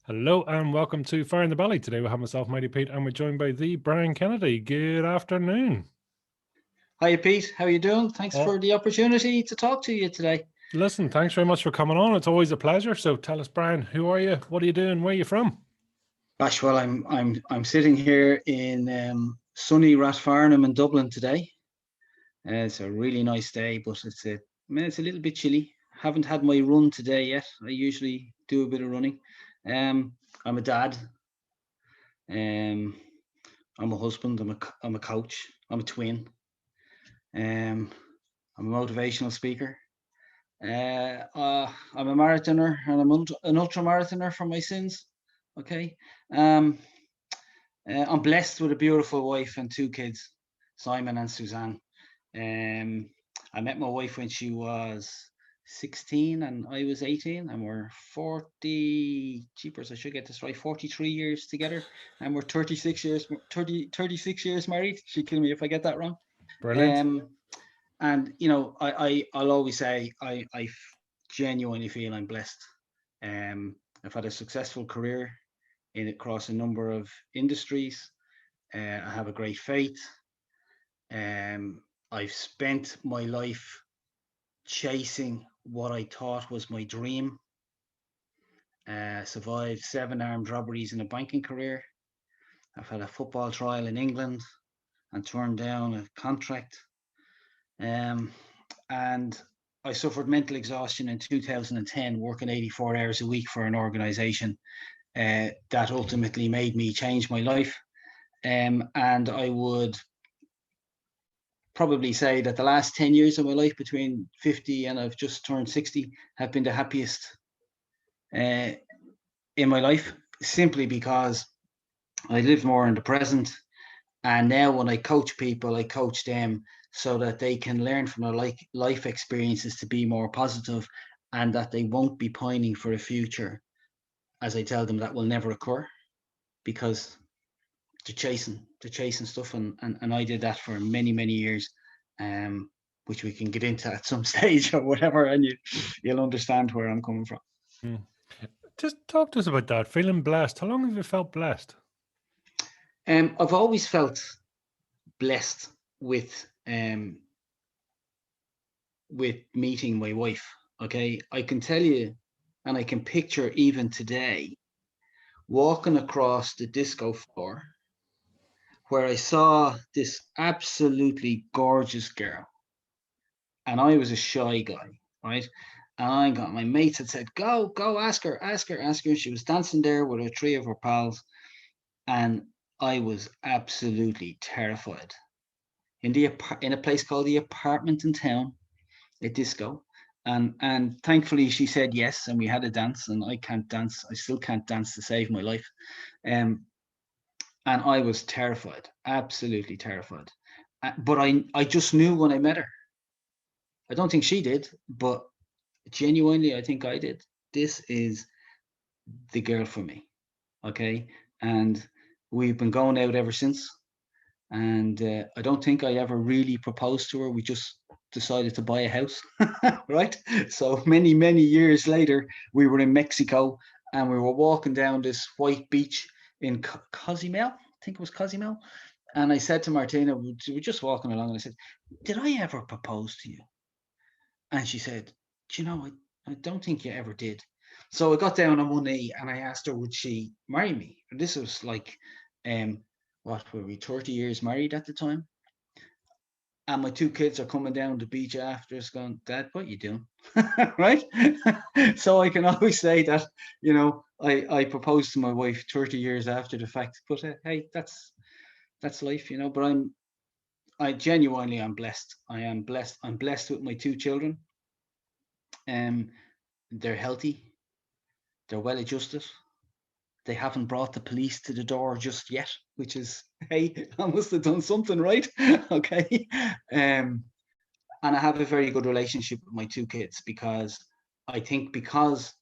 Hello and welcome to Fire in the Belly. Today we have myself, Mighty Pete, and we're joined by the Brian Kennedy. Good afternoon. Hiya, Pete. How are you doing? Thanks Oh, for the opportunity to talk to you today. listen, thanks very much for coming on. It's always a pleasure. So tell us, Brian, who are you? What are you doing? Where are you from? Gosh, well, I'm sitting here in sunny Rathfarnham in Dublin today. It's a really nice day, but it's a little bit chilly. Haven't had my run today yet. I usually do a bit of running. I'm a dad. Um, I'm a husband. I'm a coach. I'm a twin. I'm a motivational speaker. I'm a marathoner and an ultra marathoner for my sins. Okay. Um, I'm blessed with a beautiful wife and two kids, Simon and Suzanne. Um, I met my wife when she was 16 and I was 18, and we're 40, jeepers, I should get this right, 43 years together, and we're 36 years married. She'll kill me if I get that wrong. Brilliant. Um, and I'll always say I genuinely feel I'm blessed. I've had a successful career in across a number of industries. I have a great faith. I've spent my life chasing what I thought was my dream. Survived 7 armed robberies in a banking career. I've had a football trial in England and turned down a contract. Um, and I suffered mental exhaustion in 2010, working 84 hours a week for an organization that ultimately made me change my life. And I would probably say that the last 10 years of my life, between 50 and I've just turned 60, have been the happiest uh, in my life, simply because I live more in the present. And now when I coach people, I coach them so that they can learn from their life experiences to be more positive, and that they won't be pining for a future, as I tell them, that will never occur, because they're chasing stuff. And I did that for many, many years, um, which we can get into at some stage or whatever, and you'll understand where I'm coming from. Hmm. Just talk to us about that. Feeling blessed. How long have you felt blessed? I've always felt blessed with meeting my wife. Okay, I can tell you, and I can picture even today walking across the disco floor where I saw this absolutely gorgeous girl, and I was a shy guy, right? And I got my mates had said, "Go, go, ask her, ask her, ask her." She was dancing there with her three of her pals, and I was absolutely terrified in a place called the Apartment in Town, a disco. And thankfully she said yes, and we had a dance. And I can't dance. I still can't dance to save my life. Um, and I was terrified, absolutely terrified. But I just knew when I met her. I don't think she did, but genuinely, I think I did. This is the girl for me. Okay. And we've been going out ever since. And I don't think I ever really proposed to her. We just decided to buy a house, right? So many, many years later, we were in Mexico and we were walking down this white beach in Cozumel. I think it was Cozumel. And I said to Martina, we were just walking along, and I said, "Did I ever propose to you?" And she said, "Do you know, I don't think you ever did." So I got down on one knee and I asked her, would she marry me? And this was like, what were we, 30 years married at the time? And my two kids are coming down the beach after us going, "Dad, what you doing?" Right? So I can always say that, I proposed to my wife 30 years after the fact. But hey, that's life, But I genuinely am blessed. I am blessed. I'm blessed with my two children. Um, they're healthy. They're well adjusted. They haven't brought the police to the door just yet, which is, hey, I must have done something right. Okay. And I have a very good relationship with my two kids, because I think, because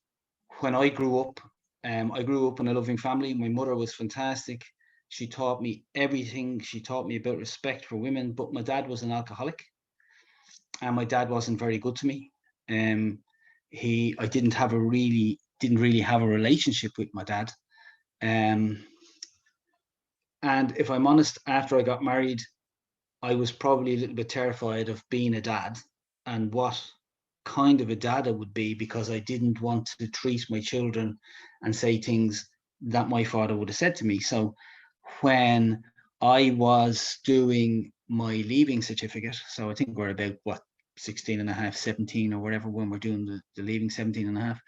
when I grew up in a loving family. My mother was fantastic. She taught me everything. She taught me about respect for women, but my dad was an alcoholic, and my dad wasn't very good to me. I didn't have a really didn't really have a relationship with my dad. And if I'm honest, after I got married, I was probably a little bit terrified of being a dad and what kind of a dad I would be, because I didn't want to treat my children and say things that my father would have said to me. So when I was doing my leaving certificate, so I think we're about, what, 16 and a half, 17 or whatever, when we're doing the leaving, 17 and a half,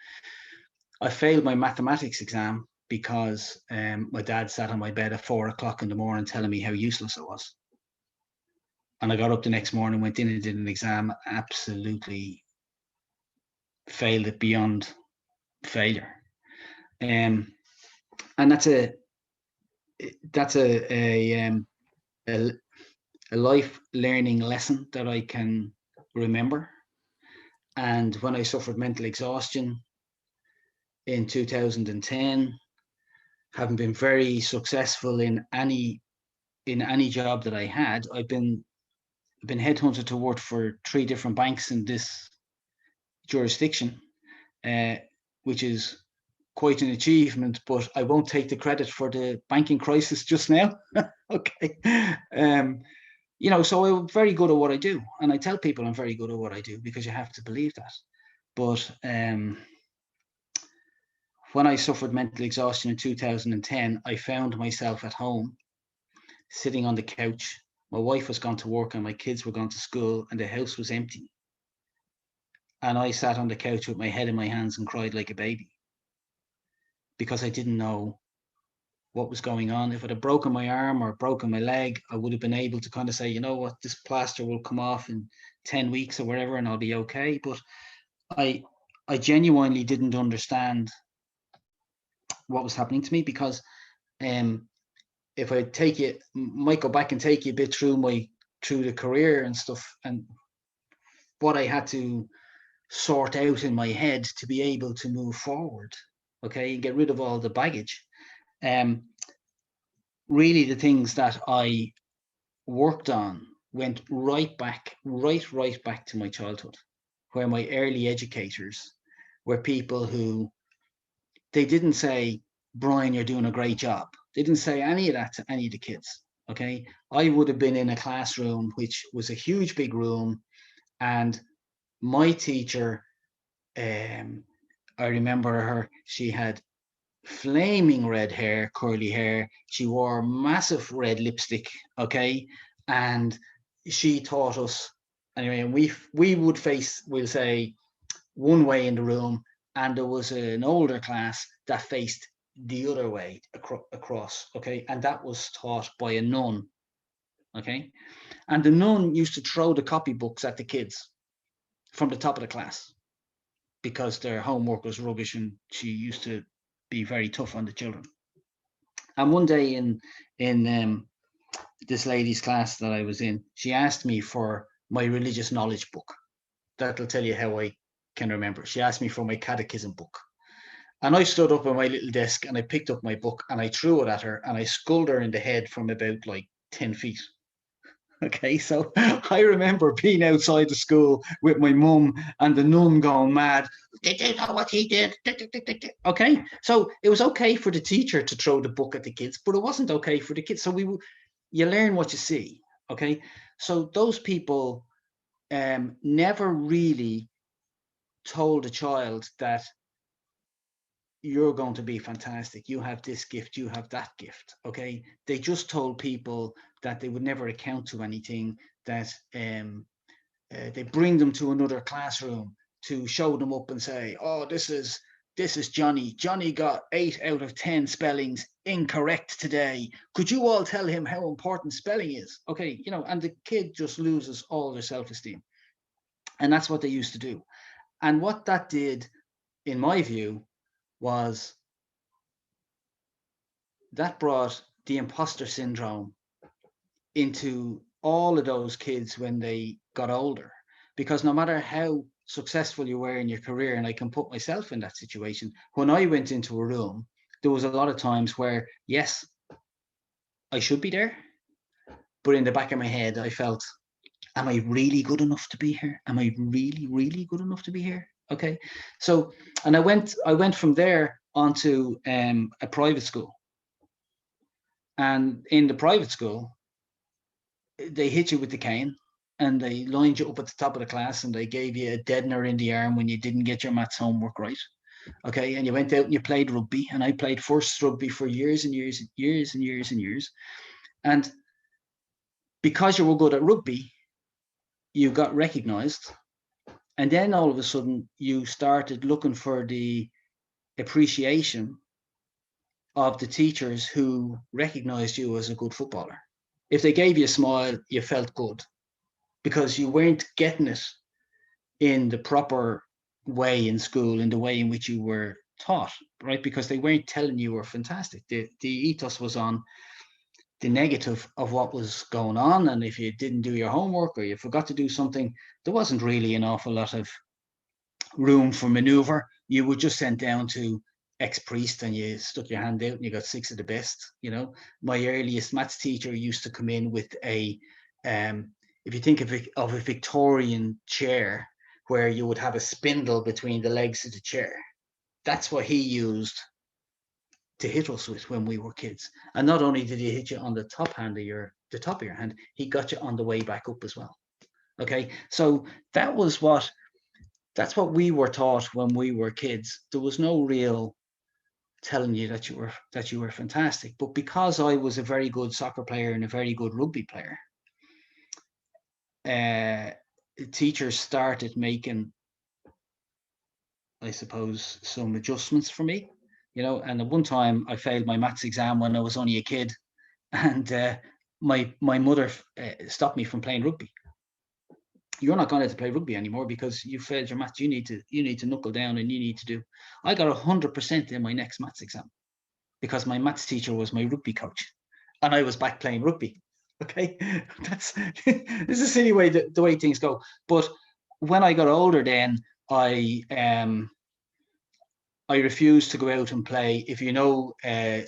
I failed my mathematics exam because my dad sat on my bed at 4 o'clock in the morning telling me how useless I was. And I got up the next morning, went in and did an exam, absolutely failed it beyond failure. And that's a life learning lesson that I can remember. And when I suffered mental exhaustion in 2010, having been very successful in any job that I had, I've been headhunted to work for 3 different banks in this jurisdiction, which is quite an achievement, but I won't take the credit for the banking crisis just now. Okay. So I'm very good at what I do. And I tell people I'm very good at what I do because you have to believe that. But when I suffered mental exhaustion in 2010, I found myself at home, sitting on the couch. My wife was gone to work and my kids were gone to school and the house was empty. And I sat on the couch with my head in my hands and cried like a baby because I didn't know what was going on. If I'd have broken my arm or broken my leg, I would have been able to kind of say, you know what, this plaster will come off in 10 weeks or whatever and I'll be okay. But I genuinely didn't understand what was happening to me, because if I might go back and take you a bit through the career and stuff, and what I had to sort out in my head to be able to move forward, okay, and get rid of all the baggage. Really, the things that I worked on went right back to my childhood, where my early educators were people who, they didn't say, Brian, you're doing a great job. They didn't say any of that to any of the kids. Okay. I would have been in a classroom, which was a huge, big room. And my teacher, I remember her, she had flaming red hair, curly hair. She wore massive red lipstick. Okay. And she taught us, anyway, and we would face, we'll say, one way in the room, and there was an older class that faced the other way across, okay? And that was taught by a nun, okay? And the nun used to throw the copybooks at the kids from the top of the class because their homework was rubbish, and she used to be very tough on the children. And one day in this lady's class that I was in, she asked me for my religious knowledge book. That'll tell you how I can remember. She asked me for my catechism book. And I stood up at my little desk and I picked up my book and I threw it at her and I sculled her in the head from about like 10 feet. Okay, so I remember being outside the school with my mum and the nun going mad. Did you know what he did? Okay, so it was okay for the teacher to throw the book at the kids, but it wasn't okay for the kids. So you learn what you see. Okay, so those people never really told a child that you're going to be fantastic, you have this gift, you have that gift. Okay, they just told people that they would never account to anything, that they bring them to another classroom to show them up and say, oh, this is Johnny got 8 out of 10 spellings incorrect today, could you all tell him how important spelling is? Okay, and the kid just loses all their self-esteem. And that's what they used to do. And what that did, in my view, was that brought the imposter syndrome into all of those kids when they got older. Because no matter how successful you were in your career, and I can put myself in that situation, when I went into a room, there was a lot of times where, yes, I should be there, but in the back of my head, I felt, am I really good enough to be here? Am I really, really good enough to be here? Okay, so and I went from there onto a private school, and in the private school, they hit you with the cane and they lined you up at the top of the class and they gave you a deadener in the arm when you didn't get your maths homework right. Okay, and you went out and you played rugby, and I played first rugby for years and years and years and years and years. And because you were good at rugby, you got recognized. And then all of a sudden, you started looking for the appreciation of the teachers who recognized you as a good footballer. If they gave you a smile, you felt good because you weren't getting it in the proper way in school, in the way in which you were taught, right? Because they weren't telling you were fantastic. The ethos was on the negative of what was going on. And if you didn't do your homework or you forgot to do something, there wasn't really an awful lot of room for maneuver. You were just sent down to ex-priest and you stuck your hand out and you got 6 of the best. My earliest maths teacher used to come in with a if you think of a Victorian chair where you would have a spindle between the legs of the chair, that's what he used to hit us with when we were kids. And not only did he hit you on the top of your hand, he got you on the way back up as well. Okay, so that's what we were taught when we were kids. There was no real telling you that you were fantastic. But because I was a very good soccer player and a very good rugby player, teachers started making, I suppose, some adjustments for me. And at one time I failed my maths exam when I was only a kid, and my mother stopped me from playing rugby. You're not going to play rugby anymore because you failed your maths. You need to knuckle down and you need to do. I got 100% in my next maths exam because my maths teacher was my rugby coach, and I was back playing rugby. Okay, this is a silly way the way things go. But when I got older, then I refused to go out and play. If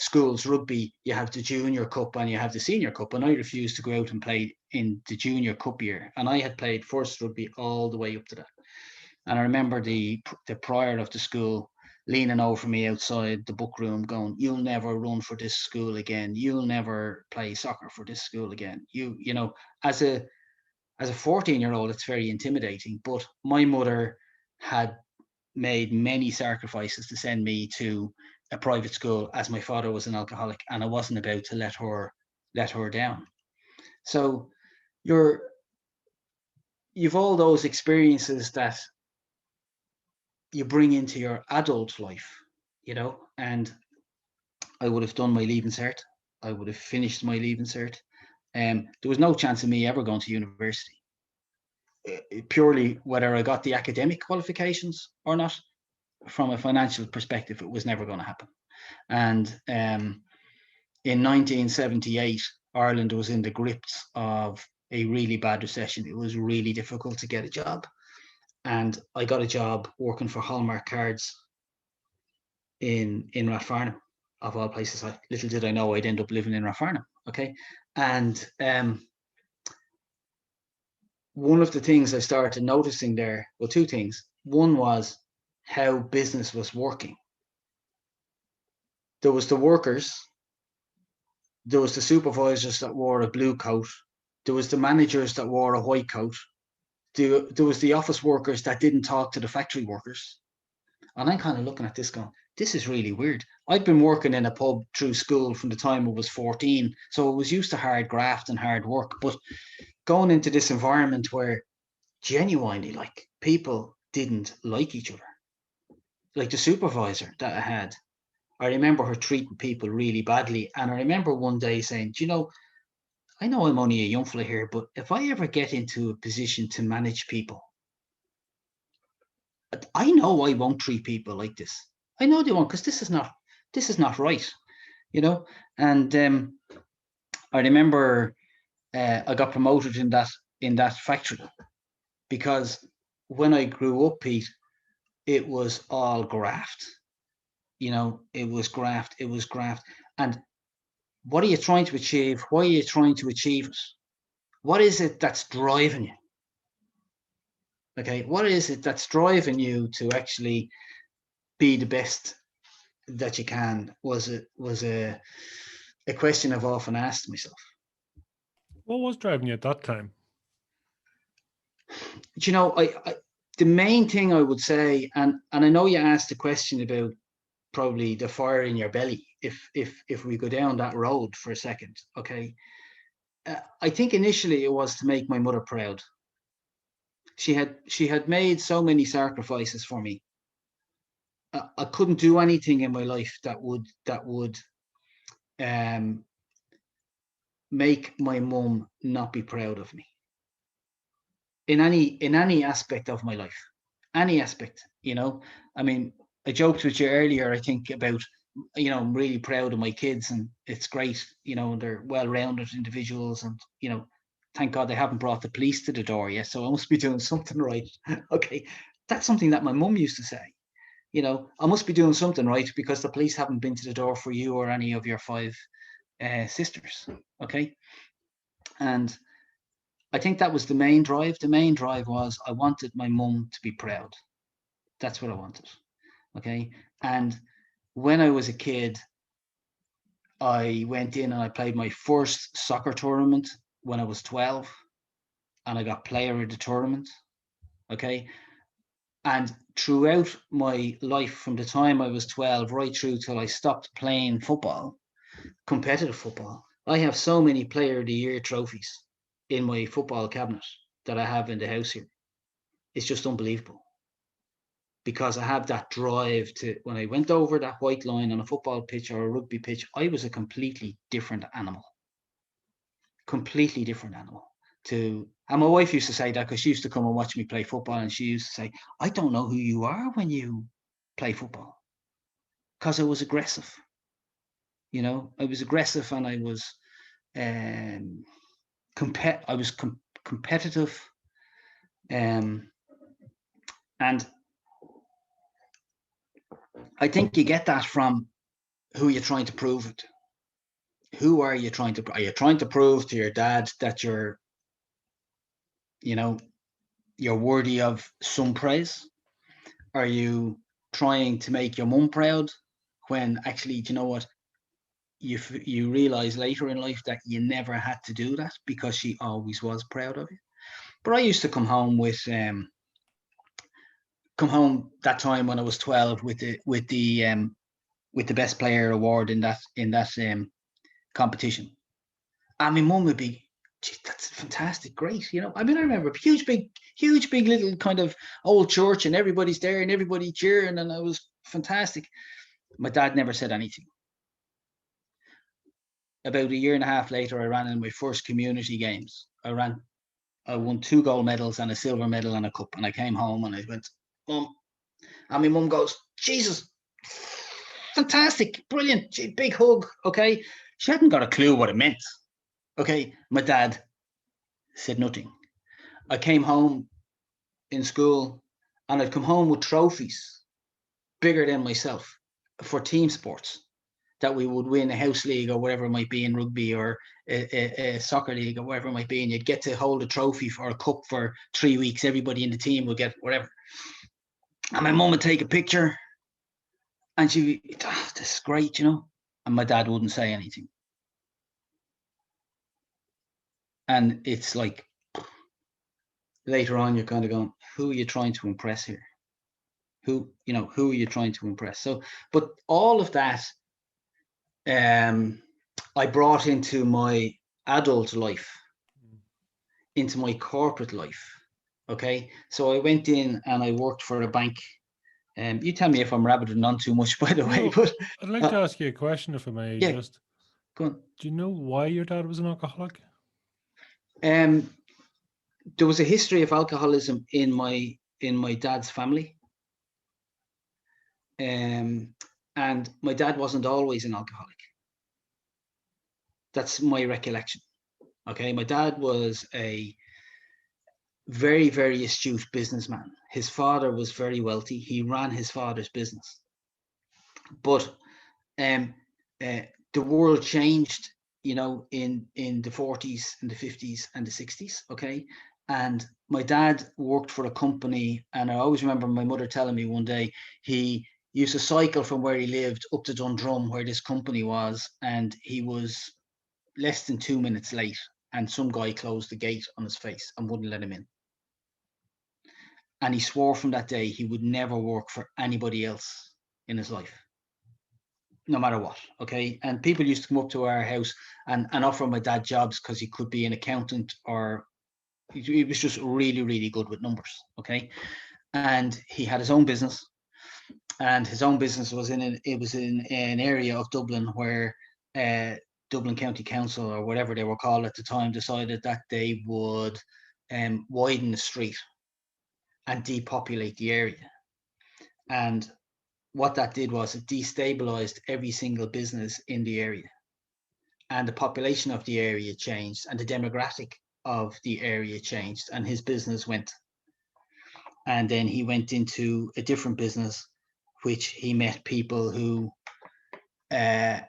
schools rugby, you have the junior cup and you have the senior cup, and I refused to go out and play in the junior cup year. And I had played first rugby all the way up to that. And I remember the prior of the school leaning over me outside the book room going, "You'll never run for this school again. You'll never play soccer for this school again." As a 14-year-old, it's very intimidating. But my mother had made many sacrifices to send me to a private school, as my father was an alcoholic, and I wasn't about to let her down. So you've all those experiences that you bring into your adult life, and I would have done my Leaving Cert. I would have finished my Leaving Cert. There was no chance of me ever going to university. Purely whether I got the academic qualifications or not, from a financial perspective, it was never going to happen. And in 1978, Ireland was in the grips of a really bad recession. It was really difficult to get a job. And I got a job working for Hallmark Cards in Rathfarnham, of all places. Little did I know I'd end up living in Rathfarnham. Okay. And one of the things I started noticing there, well, two things. One was how business was working. There was the workers, there was the supervisors that wore a blue coat, there was the managers that wore a white coat, there was the office workers that didn't talk to the factory workers. And I'm kind of looking at this going, this is really weird. I'd been working in a pub through school from the time I was 14, so I was used to hard graft and hard work. But going into this environment where genuinely, like, people didn't like each other. Like the supervisor that I had, I remember her treating people really badly. And I remember one day saying, I know I'm only a young fella here, but if I ever get into a position to manage people, I know I won't treat people like this. I know they won't, because this is not right, And I remember I got promoted in that factory, because when I grew up, Pete, it was all graft. It was graft. And what are you trying to achieve? Why are you trying to achieve it? What is it that's driving you? Okay, what is it that's driving you to actually be the best that you can? Was a question I've often asked myself. What was driving you at that time? You know, the main thing I would say, and I know you asked a question about probably the fire in your belly. If we go down that road for a second, okay. I think initially it was to make my mother proud. She had made so many sacrifices for me. I couldn't do anything in my life that would make my mum not be proud of me in any aspect of my life, any aspect. I mean, I joked with you earlier, I think, about, I'm really proud of my kids, and it's great. They're well-rounded individuals, and thank God they haven't brought the police to the door yet, so I must be doing something right. Okay, that's something that my mum used to say. I must be doing something right because the police haven't been to the door for you or any of your 5 sisters. Okay. And I think that was the main drive. The main drive was I wanted my mum to be proud. That's what I wanted. Okay. And when I was a kid, I went in and I played my first soccer tournament when I was 12, and I got player of the tournament. Okay. And throughout my life, from the time I was 12 right through till I stopped playing football, competitive football, I have so many player of the year trophies in my football cabinet that I have in the house here. It's just unbelievable, because I have that drive to, when I went over that white line on a football pitch or a rugby pitch, I was a completely different animal. Completely different animal. And my wife used to say that because she used to come and watch me play football, and she used to say, I don't know who you are when you play football, because I was aggressive. I was aggressive, and I was competitive, and I think you get that from who you're trying to prove it. Who are you trying to? Are you trying to prove to your dad that you're worthy of some praise? Are you trying to make your mum proud, when actually, do you know what? You realize later in life that you never had to do that, because she always was proud of you. But I used to come home that time when I was 12 with the best player award in that competition. And my mum would be, that's fantastic, great. I mean, I remember a huge big little kind of old church, and everybody's there and everybody cheering, and it was fantastic. My dad never said anything. About a year and a half later, I ran in my first community games. I won 2 gold medals and a silver medal and a cup. And I came home and I went, Mum. And my mum goes, Jesus, fantastic, brilliant, big hug. Okay. She hadn't got a clue what it meant. Okay. My dad said nothing. I came home in school, and I'd come home with trophies bigger than myself for team sports, that we would win a house league or whatever it might be in rugby, or a soccer league or whatever it might be, and you'd get to hold a trophy or a cup for 3 weeks. Everybody in the team would get whatever. And my mum would take a picture, and she, this is great, and my dad wouldn't say anything. And it's like, later on, you're kind of going, who are you trying to impress here? Who are you trying to impress? So, but all of that, I brought into my adult life, into my corporate life. Okay. So I went in and I worked for a bank. You tell me if I'm rabbiting on too much, by the way, but I'd like to ask you a question, if I may. yeah, Just, go on. do you know why your dad was an alcoholic? There was a history of alcoholism in my dad's family. And my dad wasn't always an alcoholic. That's my recollection. Okay. My dad was a very, very astute businessman. His father was very wealthy. He ran his father's business. But the world changed, in the 40s and the 50s and the 60s. Okay. And my dad worked for a company, and I always remember my mother telling me one day he used to cycle from where he lived up to Dundrum, where this company was, and he was less than 2 minutes late, and some guy closed the gate on his face and wouldn't let him in. And he swore from that day he would never work for anybody else in his life, no matter what. Okay. And people used to come up to our house and offer my dad jobs because he could be an accountant, or he was just really, really good with numbers. Okay. And he had his own business, and his own business was in an area of Dublin where Dublin County Council, or whatever they were called at the time, decided that they would widen the street and depopulate the area. And what that did was it destabilized every single business in the area, and the population of the area changed, and the demographic of the area changed, and his business went. And then he went into a different business, which he met people who, I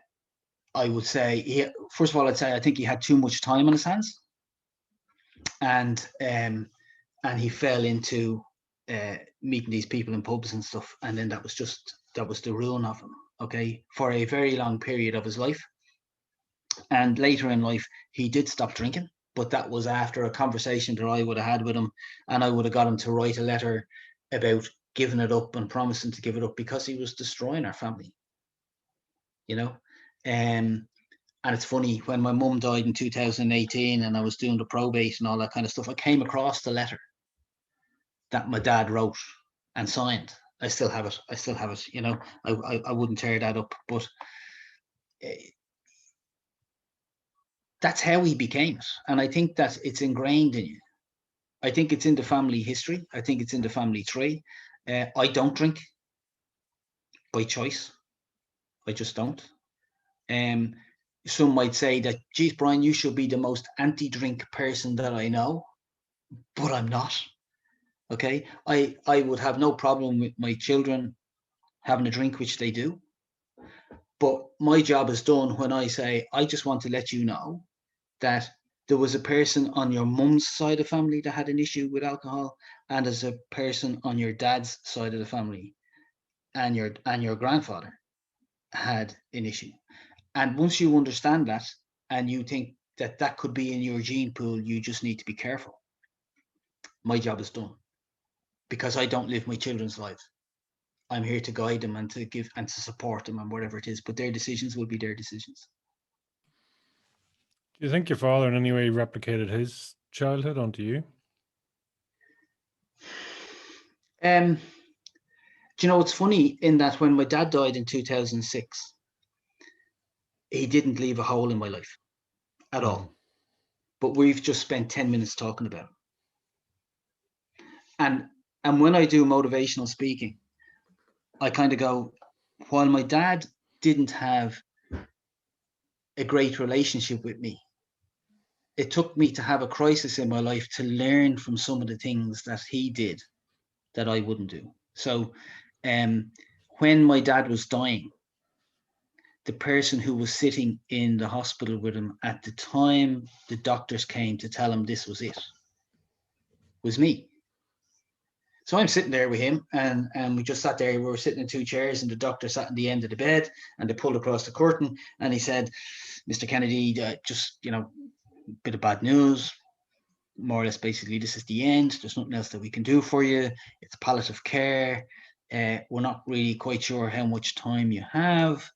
would say, first of all, I'd say I think he had too much time on his hands, and he fell into meeting these people in pubs and stuff, and then that was the ruin of him. Okay, for a very long period of his life. And later in life, he did stop drinking, but that was after a conversation that I would have had with him, and I would have got him to write a letter about giving it up and promising to give it up, because he was destroying our family, you know. And it's funny, when my mum died in 2018 and I was doing the probate and all that kind of stuff, I came across the letter that my dad wrote and signed. I still have it, you know. I wouldn't tear that up, but that's how he became it. And I think that it's ingrained in you. I think it's in the family history. I think it's in the family tree. I don't drink by choice. I just don't. Some might say that, geez, Brian, you should be the most anti-drink person that I know, but I'm not. Okay. I would have no problem with my children having a drink, which they do. But my job is done when I say, I just want to let you know that there was a person on your mum's side of the family that had an issue with alcohol, and there's a person on your dad's side of the family, and your grandfather had an issue. And once you understand that, and you think that that could be in your gene pool, you just need to be careful. My job is done, because I don't live my children's lives. I'm here to guide them and to give and to support them and whatever it is, but their decisions will be their decisions. Do you think your father in any way replicated his childhood onto you? Do you know, it's funny in that when my dad died in 2006, he didn't leave a hole in my life at all. But we've just spent 10 minutes talking about it. And when I do motivational speaking, I kind of go, while my dad didn't have a great relationship with me, it took me to have a crisis in my life to learn from some of the things that he did that I wouldn't do. So when my dad was dying, the person who was sitting in the hospital with him at the time the doctors came to tell him this was it was me. So I'm sitting there with him, and we just sat there. We were sitting in two chairs, and the doctor sat at the end of the bed, and they pulled across the curtain, and he said, "Mr. Kennedy, just, you know, bit of bad news. More or less, basically, this is the end. There's nothing else that we can do for you. It's palliative care. We're not really quite sure how much time you have."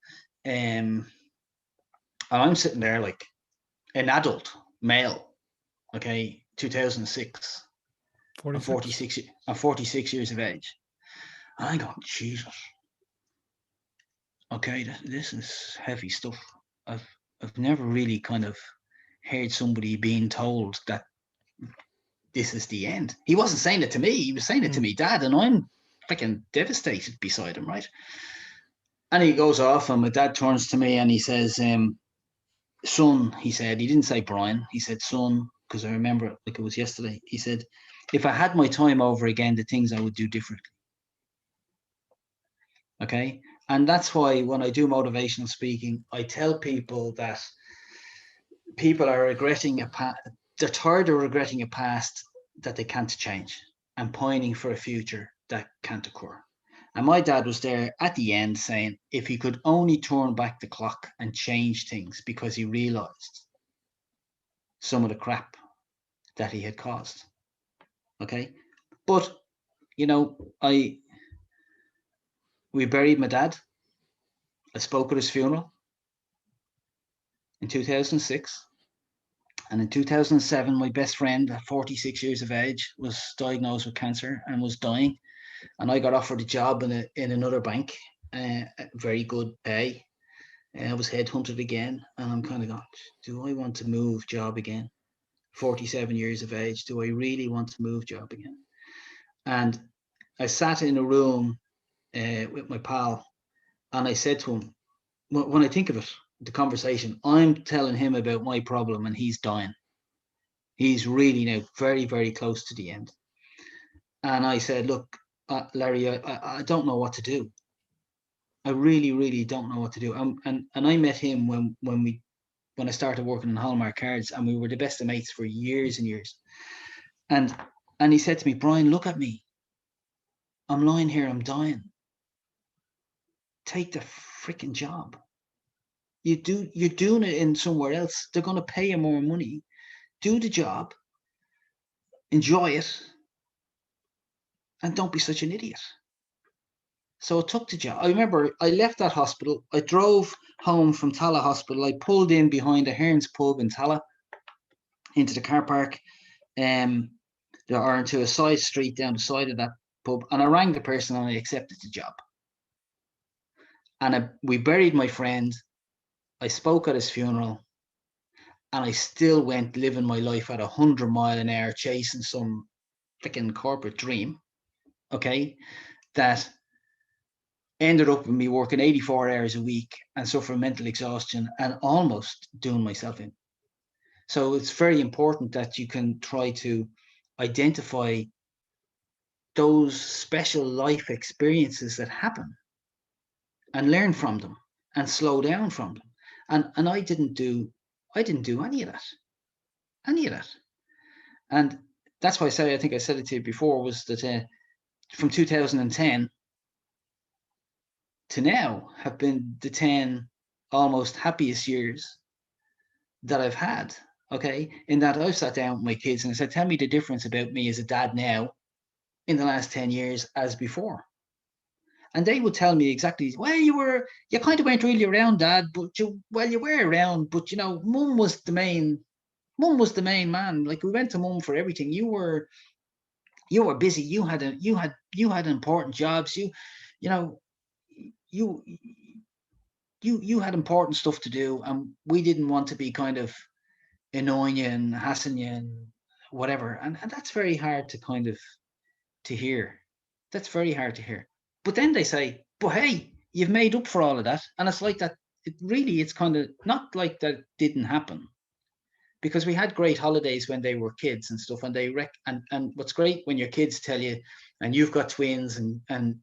And I'm sitting there like an adult male, okay, 2006. 46. I'm 46 years of age. And I go, Jesus. Okay, this is heavy stuff. I've never really kind of heard somebody being told that this is the end. He wasn't saying it to me. He was saying it to me, Dad, and I'm freaking devastated beside him, right? And he goes off, and my dad turns to me and he says, son, he said, he didn't say Brian, he said son, because I remember it like it was yesterday. He said, if I had my time over again, the things I would do differently. Okay. And that's why when I do motivational speaking, I tell people that people are regretting a past. They're tired of regretting a past that they can't change and pining for a future that can't occur. And my dad was there at the end saying if he could only turn back the clock and change things, because he realized some of the crap that he had caused. Okay. But, you know, we buried my dad. I spoke at his funeral in 2006. And in 2007, my best friend at 46 years of age was diagnosed with cancer and was dying. And I got offered a job in another bank, very good pay. I was headhunted again, and I'm kind of going, do I want to move job again? 47 years of age, do I really want to move job again? And I sat in a room with my pal, and I said to him, when I think of it, the conversation, I'm telling him about my problem and he's dying. He's really now very, very close to the end. And I said, look, Larry, I don't know what to do. I really, really don't know what to do. And I met him when I started working in Hallmark Cards, and we were the best of mates for years and years. And he said to me, Brian, look at me. I'm lying here, I'm dying. Take the freaking job. You're doing it in somewhere else. They're going to pay you more money. Do the job. Enjoy it. And don't be such an idiot. So I took the job. I remember I left that hospital. I drove home from Tala Hospital. I pulled in behind a Hearns pub in Tala into the car park, or into a side street down the side of that pub. And I rang the person and I accepted the job. And we buried my friend. I spoke at his funeral. And I still went living my life at 100 miles an hour, chasing some freaking corporate dream. Okay. That ended up with me working 84 hours a week and suffering mental exhaustion and almost doing myself in. So it's very important that you can try to identify those special life experiences that happen and learn from them and slow down from them. And I didn't do any of that. And that's why I think I said it to you before, was that from 2010 to now have been the 10 almost happiest years that I've had. Okay. In that I've sat down with my kids and I said, tell me the difference about me as a dad now in the last 10 years as before. And they would tell me exactly, well, you kind of weren't really around, Dad, but you were around, but Mum was the main man. Like, we went to Mum for everything. You were busy. You had important jobs. You had important stuff to do, and we didn't want to be kind of annoying you and hassling you and whatever. And that's very hard to kind of to hear. That's very hard to hear. But then they say, but hey, you've made up for all of that. And it's like that. It's kind of not like that didn't happen, because we had great holidays when they were kids and stuff. And and what's great when your kids tell you, and you've got twins, and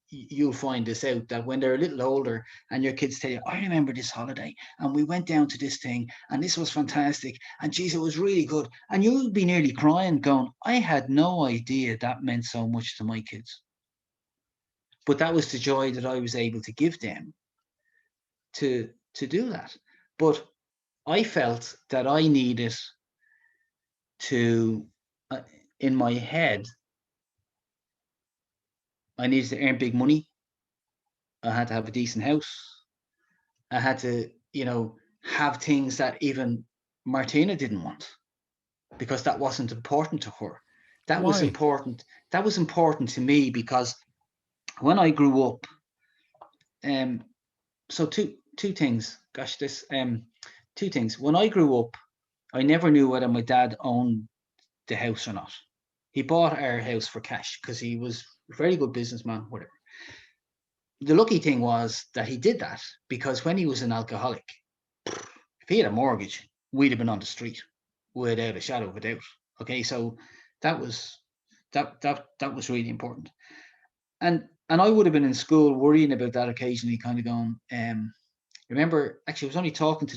you'll find this out, that when they're a little older and your kids tell you, I remember this holiday and we went down to this thing and this was fantastic and geez, it was really good. And you'll be nearly crying going, I had no idea that meant so much to my kids. But that was the joy that I was able to give them to do that. But I felt that I needed to, in my head, I needed to earn big money. I had to have a decent house. I had to, have things that even Martina didn't want, because that wasn't important to her. That was important. That was important to me, because when I grew up, so two things. Gosh, two things. When I grew up, I never knew whether my dad owned the house or not. He bought our house for cash because he was a very good businessman, whatever. The lucky thing was that he did that, because when he was an alcoholic, if he had a mortgage, we'd have been on the street without a shadow of a doubt. Okay, so that was really important. And I would have been in school worrying about that occasionally, kind of going, remember, actually, I was only talking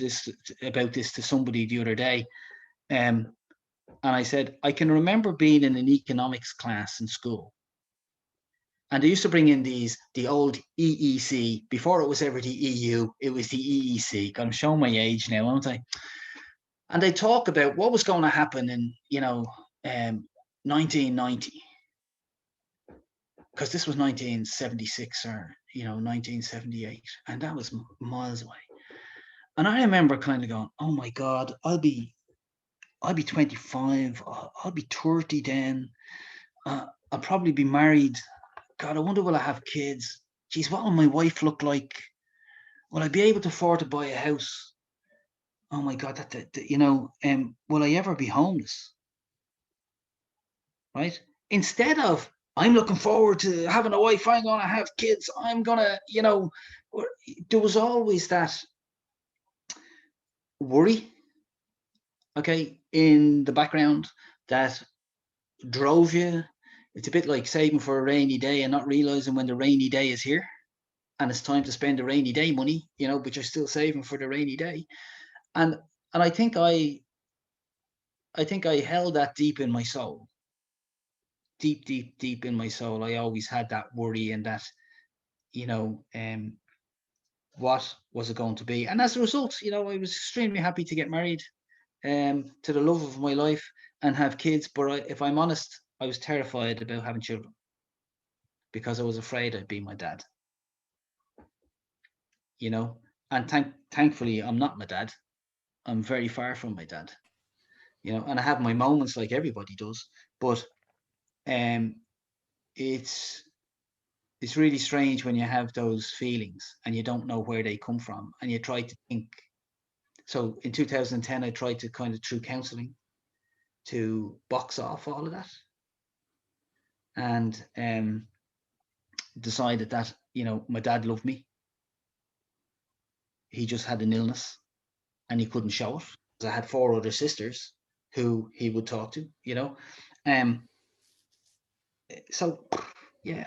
about this to somebody the other day. And I said, I can remember being in an economics class in school. And they used to bring in the old EEC. Before it was ever the EU, it was the EEC. I'm showing my age now, aren't I? And they talk about what was going to happen in, 1990. Because this was 1976 or, 1978. And that was miles away. And I remember kind of going, oh my God, I'll be 25. I'll be 30 then. I'll probably be married. God, I wonder will I have kids? Geez, what will my wife look like? Will I be able to afford to buy a house? Oh my God, will I ever be homeless? Right? Instead of, I'm looking forward to having a wife, I'm going to have kids, I'm going to, there was always that worry, okay, in the background that drove you. It's a bit like saving for a rainy day and not realizing when the rainy day is here and it's time to spend the rainy day money, but you're still saving for the rainy day. And I think I held that deep in my soul. Deep in my soul. I always had that worry and that, what was it going to be? And as a result, I was extremely happy to get married to the love of my life and have kids. But if I'm honest, I was terrified about having children because I was afraid I'd be my dad. And thankfully, I'm not my dad. I'm very far from my dad. And I have my moments like everybody does. But it's really strange when you have those feelings and you don't know where they come from and you try to think. So in 2010, I tried to kind of through counseling to box off all of that and decided that, my dad loved me. He just had an illness and he couldn't show it. I had 4 other sisters who he would talk to, so yeah,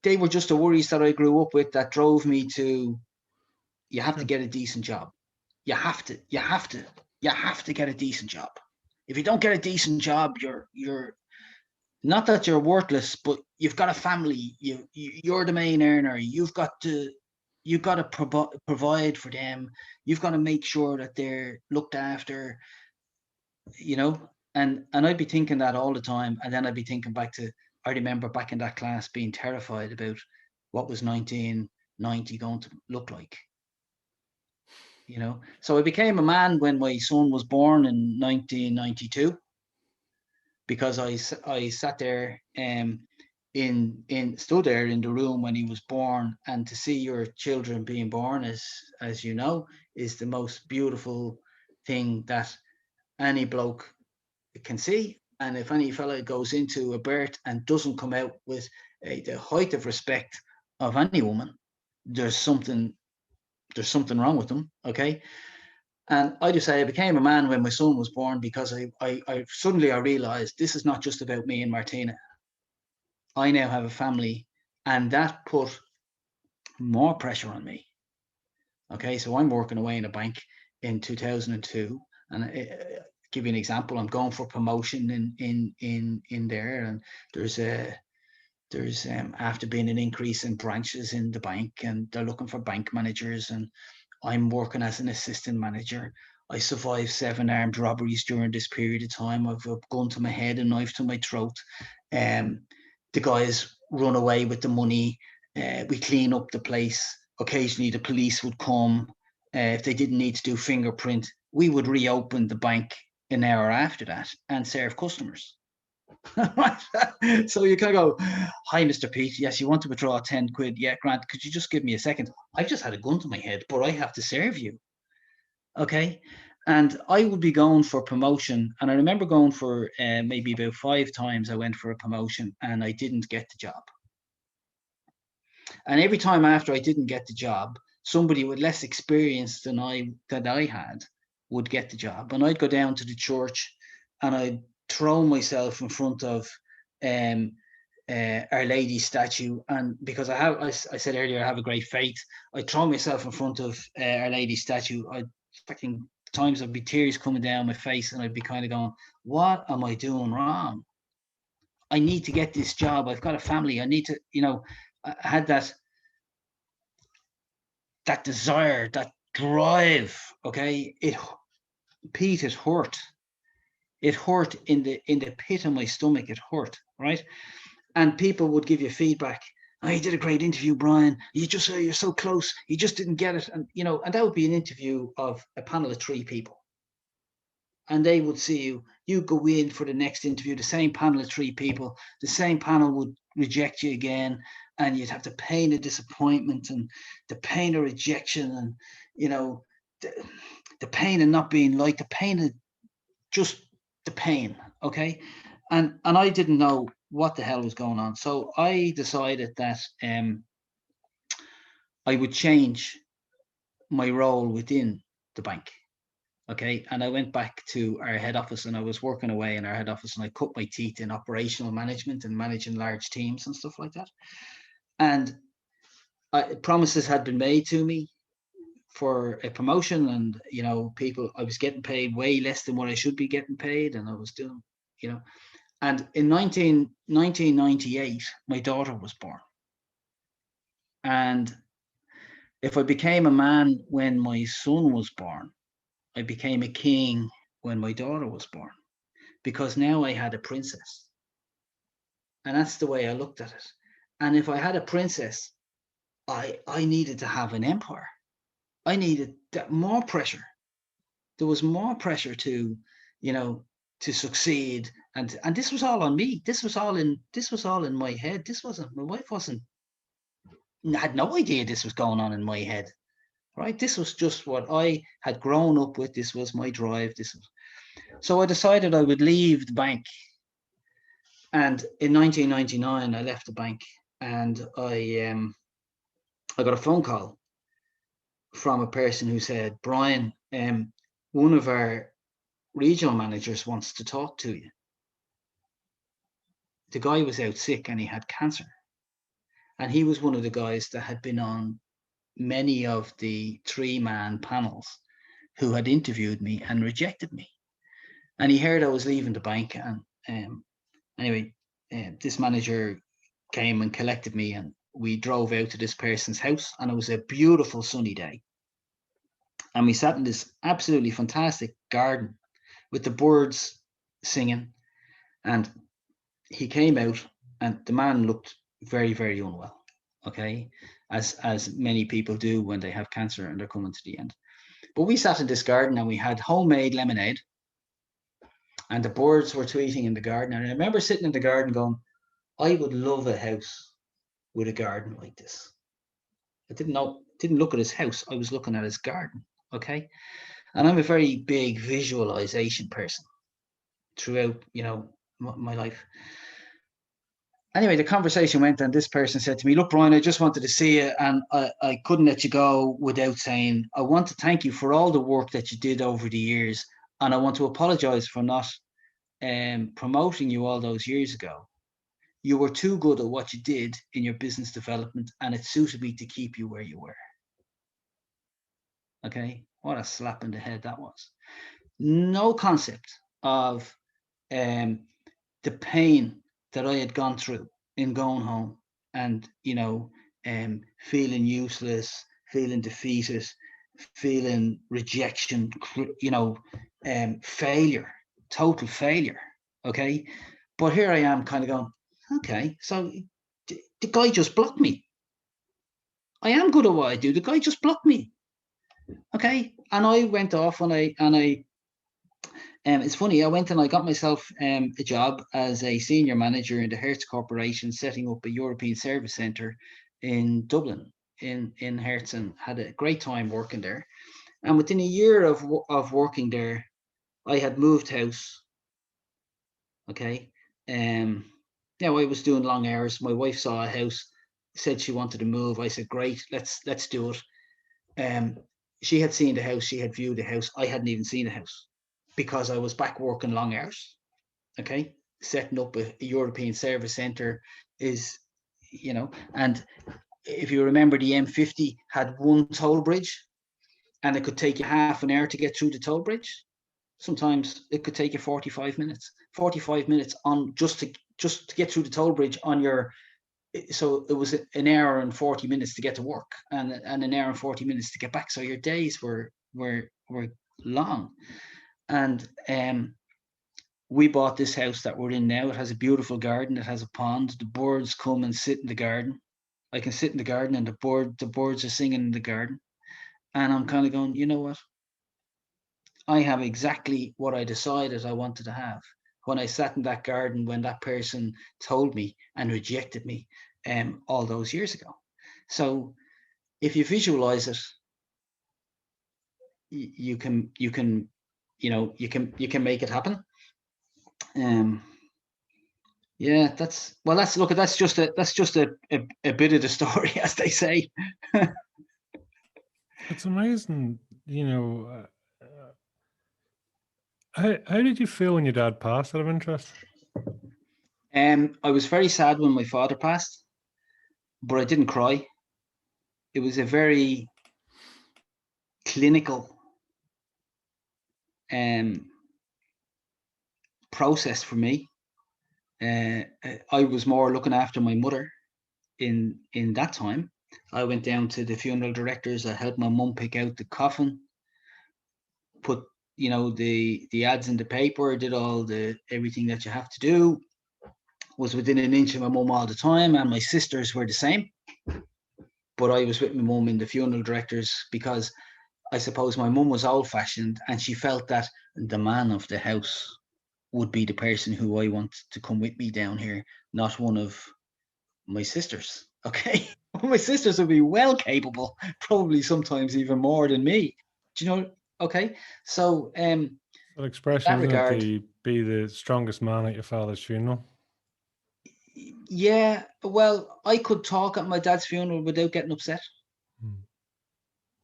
they were just the worries that I grew up with that drove me to, you have to get a decent job. You have to get a decent job. If you don't get a decent job, you're not that you're worthless, but you've got a family. You're the main earner. You've got to provide for them. You've got to make sure that they're looked after. And I'd be thinking that all the time, and then I'd be thinking back to, I remember back in that class being terrified about what was 1990 going to look like. So I became a man when my son was born in 1992, because I sat there stood there in the room when he was born, and to see your children being born, as you know, is the most beautiful thing that any bloke can see. And if any fella goes into a birth and doesn't come out with the height of respect of any woman, there's something wrong with them. Okay. And I just say I became a man when my son was born, because I suddenly realized this is not just about me and Martina. I now have a family, and that put more pressure on me. Okay, so I'm working away in a bank in 2002, and give you an example. I'm going for promotion in there, and there's after being an increase in branches in the bank, and they're looking for bank managers, and I'm working as an assistant manager. I survived 7 armed robberies during this period of time. I've a gun to my head, a knife to my throat. The guys run away with the money. We clean up the place. Occasionally the police would come. If they didn't need to do fingerprint, we would reopen the bank an hour after that and serve customers. So you kind of go, hi, Mr. Pete. Yes, you want to withdraw 10 quid? Yeah, Grant, could you just give me a second? I've just had a gun to my head, but I have to serve you. Okay. And I would be going for promotion. And I remember going for maybe about 5 times I went for a promotion and I didn't get the job. And every time after I didn't get the job, somebody with less experience than I had would get the job. And I'd go down to the church and I'd throw myself in front of Our Lady statue. And because I said earlier, I have a great faith, I'd throw myself in front of Our Lady statue. I'd fucking times there'd be tears coming down my face, and I'd be kind of going, what am I doing wrong? I need to get this job. I've got a family. I need to, I had that desire, that drive. Okay. Pete, it hurt. It hurt in the pit of my stomach. It hurt, right? And people would give you feedback. Oh, you did a great interview, Brian. You're so close. You just didn't get it. And, and that would be an interview of a panel of 3 people. And they would see you go in for the next interview, the same panel of 3 people, the same panel would reject you again. And you'd have the pain of disappointment and the pain of rejection and, the pain of not being liked, the pain of just the pain. Okay. And I didn't know what the hell was going on. So I decided that I would change my role within the bank. Okay. And I went back to our head office, and I was working away in our head office, and I cut my teeth in operational management and managing large teams and stuff like that. And promises had been made to me for a promotion, and, I was getting paid way less than what I should be getting paid. And I was doing, and in 1998, my daughter was born. And if I became a man when my son was born, I became a king when my daughter was born, because now I had a princess. And that's the way I looked at it. And if I had a princess, I needed to have an empire. I needed more pressure. There was more pressure to, to succeed. And this was all on me. This was all in my head. My wife had no idea this was going on in my head. Right? This was just what I had grown up with. This was my drive. So I decided I would leave the bank. And in 1999, I left the bank, and I got a phone call from a person who said, Brian, one of our regional managers wants to talk to you. The guy was out sick and he had cancer. And he was one of the guys that had been on many of the 3-man panels who had interviewed me and rejected me. And he heard I was leaving the bank. And anyway, this manager came and collected me, and we drove out to this person's house, and it was a beautiful sunny day. And we sat in this absolutely fantastic garden with the birds singing. And he came out, and the man looked very, very unwell. Okay. As many people do when they have cancer and they're coming to the end. But we sat in this garden, and we had homemade lemonade, and the birds were tweeting in the garden. And I remember sitting in the garden going, I would love a house with a garden like this. I didn't look at his house. I was looking at his garden. Okay. And I'm a very big visualization person throughout, my life. Anyway, the conversation went, and this person said to me, look, Brian, I just wanted to see you, and I couldn't let you go without saying, I want to thank you for all the work that you did over the years. And I want to apologize for not promoting you all those years ago. You were too good at what you did in your business development, and it suited me to keep you where you were. Okay. What a slap in the head that was. No concept of the pain that I had gone through in going home and, feeling useless, feeling defeated, feeling rejection, failure, total failure. Okay. But here I am kind of going, okay, so the guy just blocked me. I am good at what I do. The guy just blocked me. Okay. And I went off it's funny, I went and I got myself a job as a senior manager in the Hertz Corporation, setting up a European service centre in Dublin, in Hertz, and had a great time working there. And within a year of working there, I had moved house. Okay. I was doing long hours. My wife saw a house, said she wanted to move. I said, great, let's do it. She had seen the house, she had viewed the house. I hadn't even seen the house because I was back working long hours. Okay. Setting up a European service centre is, and if you remember, the M50 had one toll bridge, and it could take you half an hour to get through the toll bridge. Sometimes it could take you 45 minutes. 45 minutes on just to get through the toll bridge on your. So it was an hour and 40 minutes to get to work, and an hour and 40 minutes to get back. So your days were long, and we bought this house that we're in now. It has a beautiful garden. It has a pond. The birds come and sit in the garden. I can sit in the garden, and the birds are singing in the garden. And I'm kind of going, you know what? I have exactly what I decided I wanted to have when I sat in that garden when that person told me and rejected me all those years ago. So if you visualize it, you can make it happen. Yeah, that's just a bit of the story, as they say. It's amazing, how did you feel when your dad passed, out of interest? I was very sad when my father passed, but I didn't cry. It was a very clinical process for me. I was more looking after my mother in that time. I went down to the funeral directors. I helped my mum pick out the coffin, put the ads in the paper, did all the everything that you have to do. Was within an inch of my mum all the time, and my sisters were the same. But I was with my mum in the funeral directors because I suppose my mum was old-fashioned, and she felt that the man of the house would be the person who I want to come with me down here, not one of my sisters. Okay. My sisters would be well capable, probably sometimes even more than me. Do you know? Okay. So That in expression, that isn't it? regard, The be the strongest man at your father's funeral. yeah, well, I could talk at my dad's funeral without getting upset.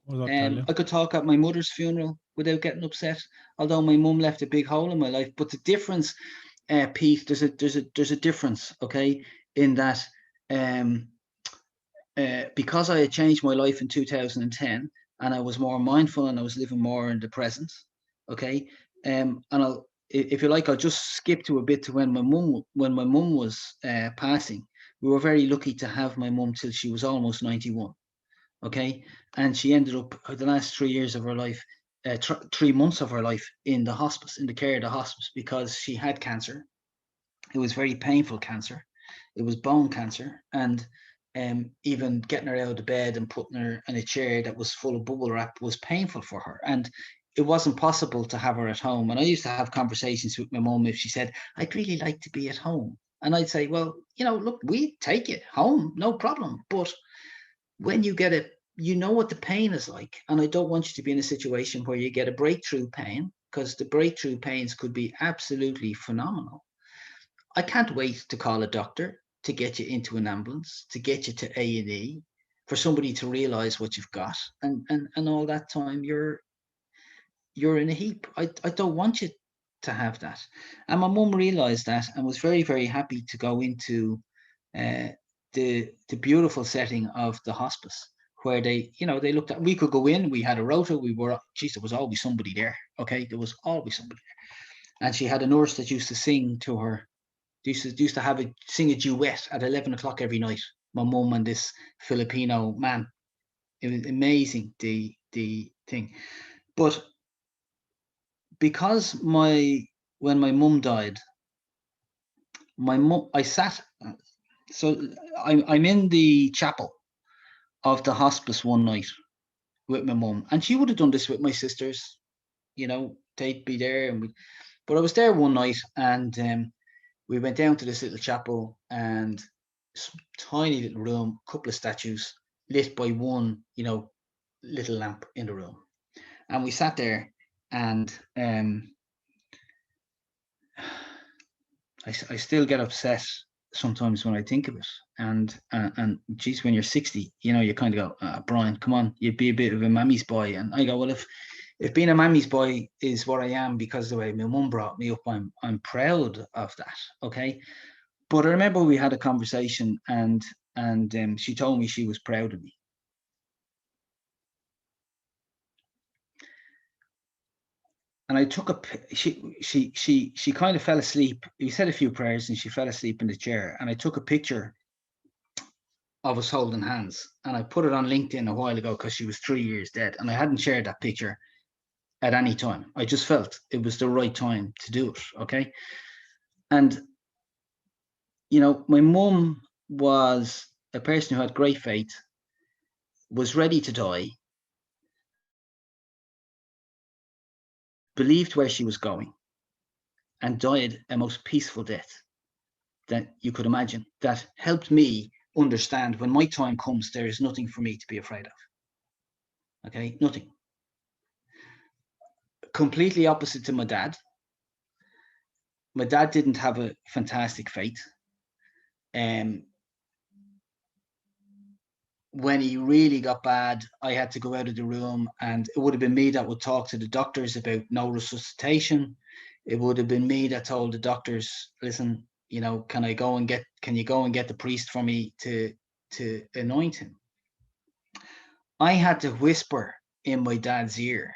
What does that tell you? I could talk at my mother's funeral without getting upset, although my mum left a big hole in my life. But the difference, Pete, there's a difference, okay, in that because I had changed my life in 2010 and I was more mindful and I was living more in the present, okay, and if you like, I'll just skip to a bit to when my mum was passing. We were very lucky to have my mum till she was almost 91. Okay, and she ended up the last 3 years of her life, 3 months of her life in the hospice, in the care of the hospice, because she had cancer. It was very painful cancer. It was bone cancer, and even getting her out of bed and putting her in a chair that was full of bubble wrap was painful for her. And it wasn't possible to have her at home. And I used to have conversations with my mum if she said, I'd really like to be at home. And I'd say, well, look, we take it home, no problem. But when you get it, you know what the pain is like. And I don't want you to be in a situation where you get a breakthrough pain, because the breakthrough pains could be absolutely phenomenal. I can't wait to call a doctor, to get you into an ambulance, to get you to A&E, for somebody to realize what you've got. And all that time you're in a heap. I don't want you to have that. And my mum realized that and was very, very happy to go into the beautiful setting of the hospice, where they looked at, we could go in, we had a rota, there was always somebody there. Okay, there was always somebody there. And she had a nurse that used to sing to her. They used to sing a duet at 11 o'clock every night, my mum and this Filipino man. It was amazing, the thing. But because when my mum died, I sat, so I'm in the chapel of the hospice one night with my mum, and she would have done this with my sisters, they'd be there, but I was there one night, and we went down to this little chapel, and tiny little room, couple of statues lit by one, little lamp in the room. And we sat there, and I still get upset sometimes when I think of it. And geez, when you're 60, you kind of go, Brian, come on, you'd be a bit of a mammy's boy. And I go, well, if being a mammy's boy is what I am because the way my mum brought me up, I'm proud of that. Okay. But I remember we had a conversation, and she told me she was proud of me. and I took she kind of fell asleep. We said a few prayers and she fell asleep in the chair. And I took a picture of us holding hands and I put it on LinkedIn a while ago because she was 3 years dead. And I hadn't shared that picture at any time. I just felt it was the right time to do it. Okay. And, you know, my mum was a person who had great faith, was ready to die, believed where she was going, and died a most peaceful death that you could imagine. That helped me understand when my time comes, there is nothing for me to be afraid of. Okay, nothing. Completely opposite to my dad. My dad didn't have a fantastic faith. When he really got bad, I had to go out of the room, and it would have been me that would talk to the doctors about no resuscitation. It would have been me that told the doctors, listen, you know, can you go and get the priest for me to anoint him? I had to whisper in my dad's ear,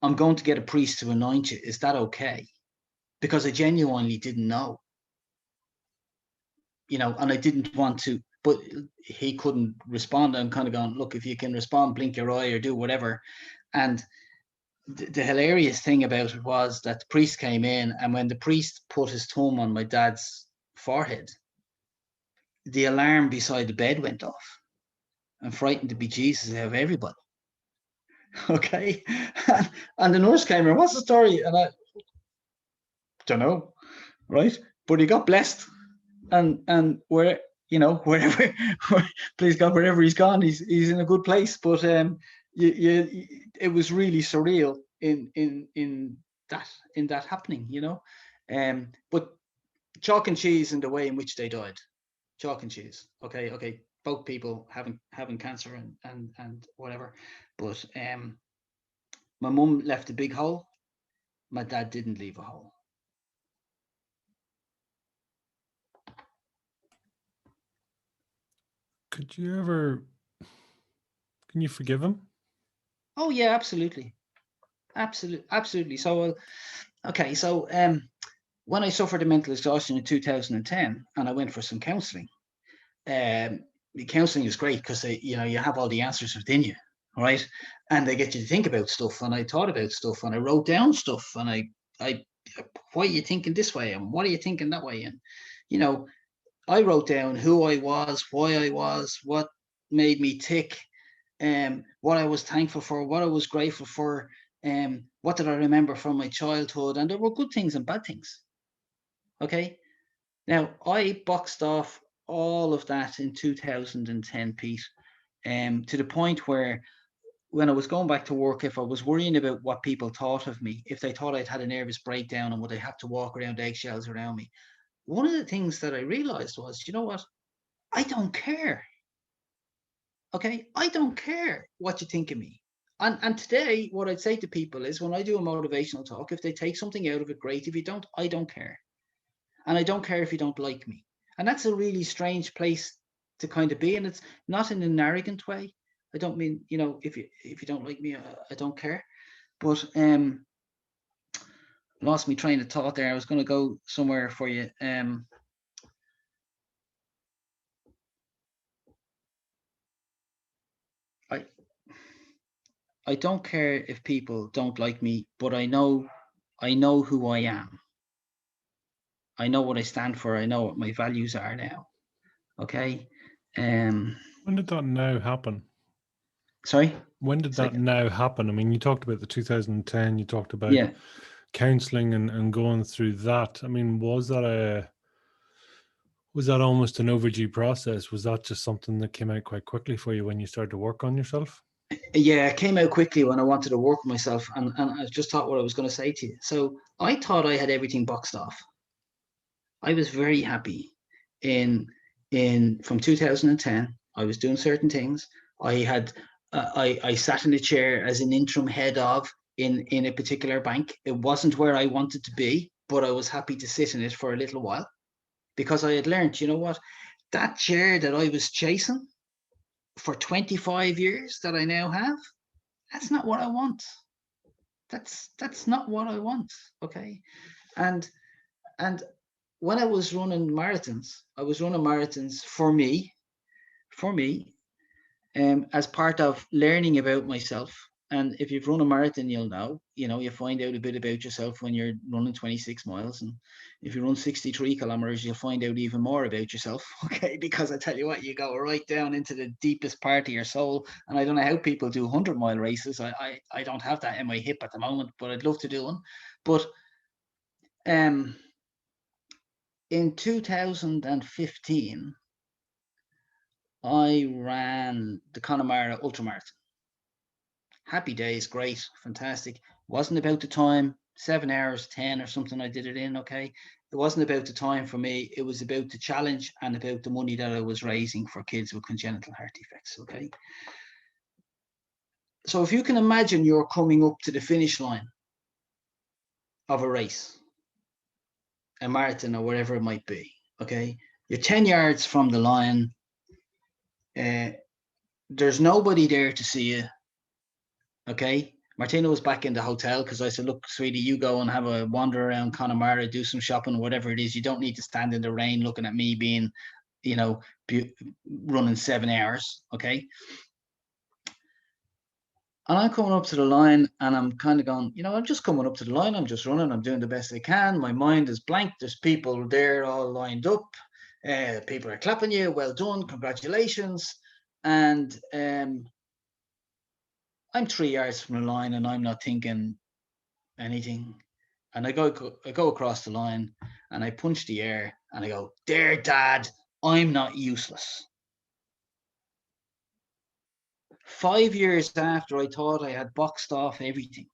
I'm going to get a priest to anoint you. Is that okay? Because I genuinely didn't know, you know, and I didn't want to, but he couldn't respond. I'm kind of going, look, if you can respond, blink your eye or do whatever. And the hilarious thing about it was that the priest came in, and when the priest put his thumb on my dad's forehead, the alarm beside the bed went off and frightened the bejesus out of everybody. Okay. And the nurse came in, what's the story? And I don't know, right? But he got blessed. And where, you know, wherever, please God, wherever he's gone, he's in a good place. But it was really surreal in that happening, you know. But chalk and cheese in the way in which they died. Chalk and cheese. Okay. Both people having cancer and whatever. But my mum left a big hole. My dad didn't leave a hole. Can you forgive him? Oh yeah, absolutely. So okay, so when I suffered a mental exhaustion in 2010 and I went for some counseling, the counseling is great because you know, you have all the answers within you, right? And they get you to think about stuff. And I thought about stuff and I wrote down stuff, and I why are you thinking this way and what are you thinking that way? And you know, I wrote down who I was, why I was, what made me tick, what I was thankful for, what I was grateful for, what did I remember from my childhood, and there were good things and bad things. Okay, now I boxed off all of that in 2010, Pete, to the point where when I was going back to work, if I was worrying about what people thought of me, if they thought I'd had a nervous breakdown and would I have to walk around eggshells around me, one of the things that I realized was, you know what? I don't care. Okay, I don't care what you think of me. And today, what I'd say to people is, when I do a motivational talk, if they take something out of it, great. If you don't, I don't care. And I don't care if you don't like me. And that's a really strange place to kind of be. And it's not in an arrogant way. I don't mean, you know, if you don't like me, I don't care. But lost me train of thought there. I was going to go somewhere for you. I don't care if people don't like me, but I know who I am. I know what I stand for. I know what my values are now. Okay. When did that now happen? Sorry? When did that now happen? I mean, you talked about the 2010, you talked about counseling and going through that. I mean, was that almost an overdue process? Was that just something that came out quite quickly for you when you started to work on yourself? Yeah, it came out quickly when I wanted to work with myself, and I just thought what I was going to say to you. So I thought I had everything boxed off. I was very happy in from 2010. I was doing certain things. I had I sat in a chair as an interim head of in a particular bank. It wasn't where I wanted to be, but I was happy to sit in it for a little while because I had learned, you know what, that chair that I was chasing for 25 years that I now have, that's not what I want. That's not what I want. Okay. And when I was running marathons, I was running marathons for me, as part of learning about myself. And if you've run a marathon, you'll know, you find out a bit about yourself when you're running 26 miles. And if you run 63 kilometers, you'll find out even more about yourself. Okay. Because I tell you what, you go right down into the deepest part of your soul. And I don't know how people do 100-mile races. I don't have that in my hip at the moment, but I'd love to do one. But in 2015, I ran the Connemara Ultramarathon. Happy days, great, fantastic. Wasn't about the time, 7 hours 10 or something I did it in. Okay. It wasn't about the time for me. It was about the challenge and about the money that I was raising for kids with congenital heart defects. Okay. So if you can imagine you're coming up to the finish line of a race, a marathon or whatever it might be. Okay. You're 10 yards from the line. There's nobody there to see you. Okay. Martina was back in the hotel because I said, look, sweetie, you go and have a wander around Connemara, do some shopping, whatever it is. You don't need to stand in the rain looking at me being, running 7 hours. Okay. And I'm coming up to the line and I'm kind of going, I'm just coming up to the line. I'm just running. I'm doing the best I can. My mind is blank. There's people there all lined up. People are clapping you. Well done. Congratulations. And I'm 3 yards from the line and I'm not thinking anything. And I go across the line and I punch the air and I go, there, Dad, I'm not useless. 5 years after I thought I had boxed off everything.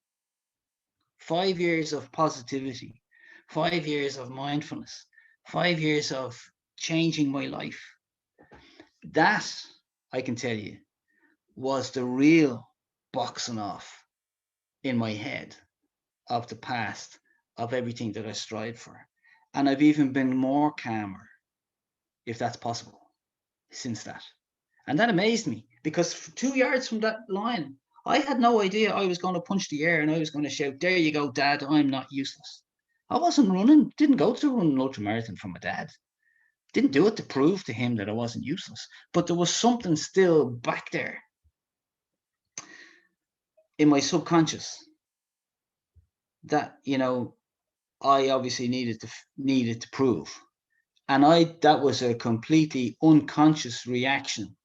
5 years of positivity, 5 years of mindfulness, 5 years of changing my life. That, I can tell you, was the real boxing off in my head of the past, of everything that I strived for. And I've even been more calmer, if that's possible, since that. And that amazed me because 2 yards from that line, I had no idea I was going to punch the air and I was going to shout, there you go, Dad, I'm not useless. I wasn't running, didn't go to run an ultramarathon for my dad. Didn't do it to prove to him that I wasn't useless. But there was something still back there in my subconscious that, I obviously needed to prove. And that was a completely unconscious reaction.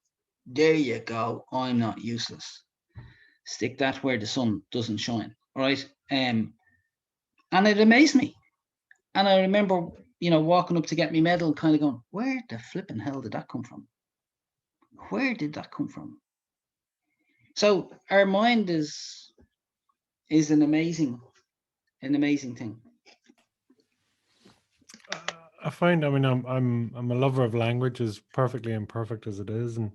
There you go, I'm not useless. Stick that where the sun doesn't shine. All right. And it amazed me. And I remember, walking up to get my medal, kind of going, where the flipping hell did that come from? Where did that come from? So our mind is an amazing thing. I find, I'm a lover of language, as perfectly imperfect as it is, and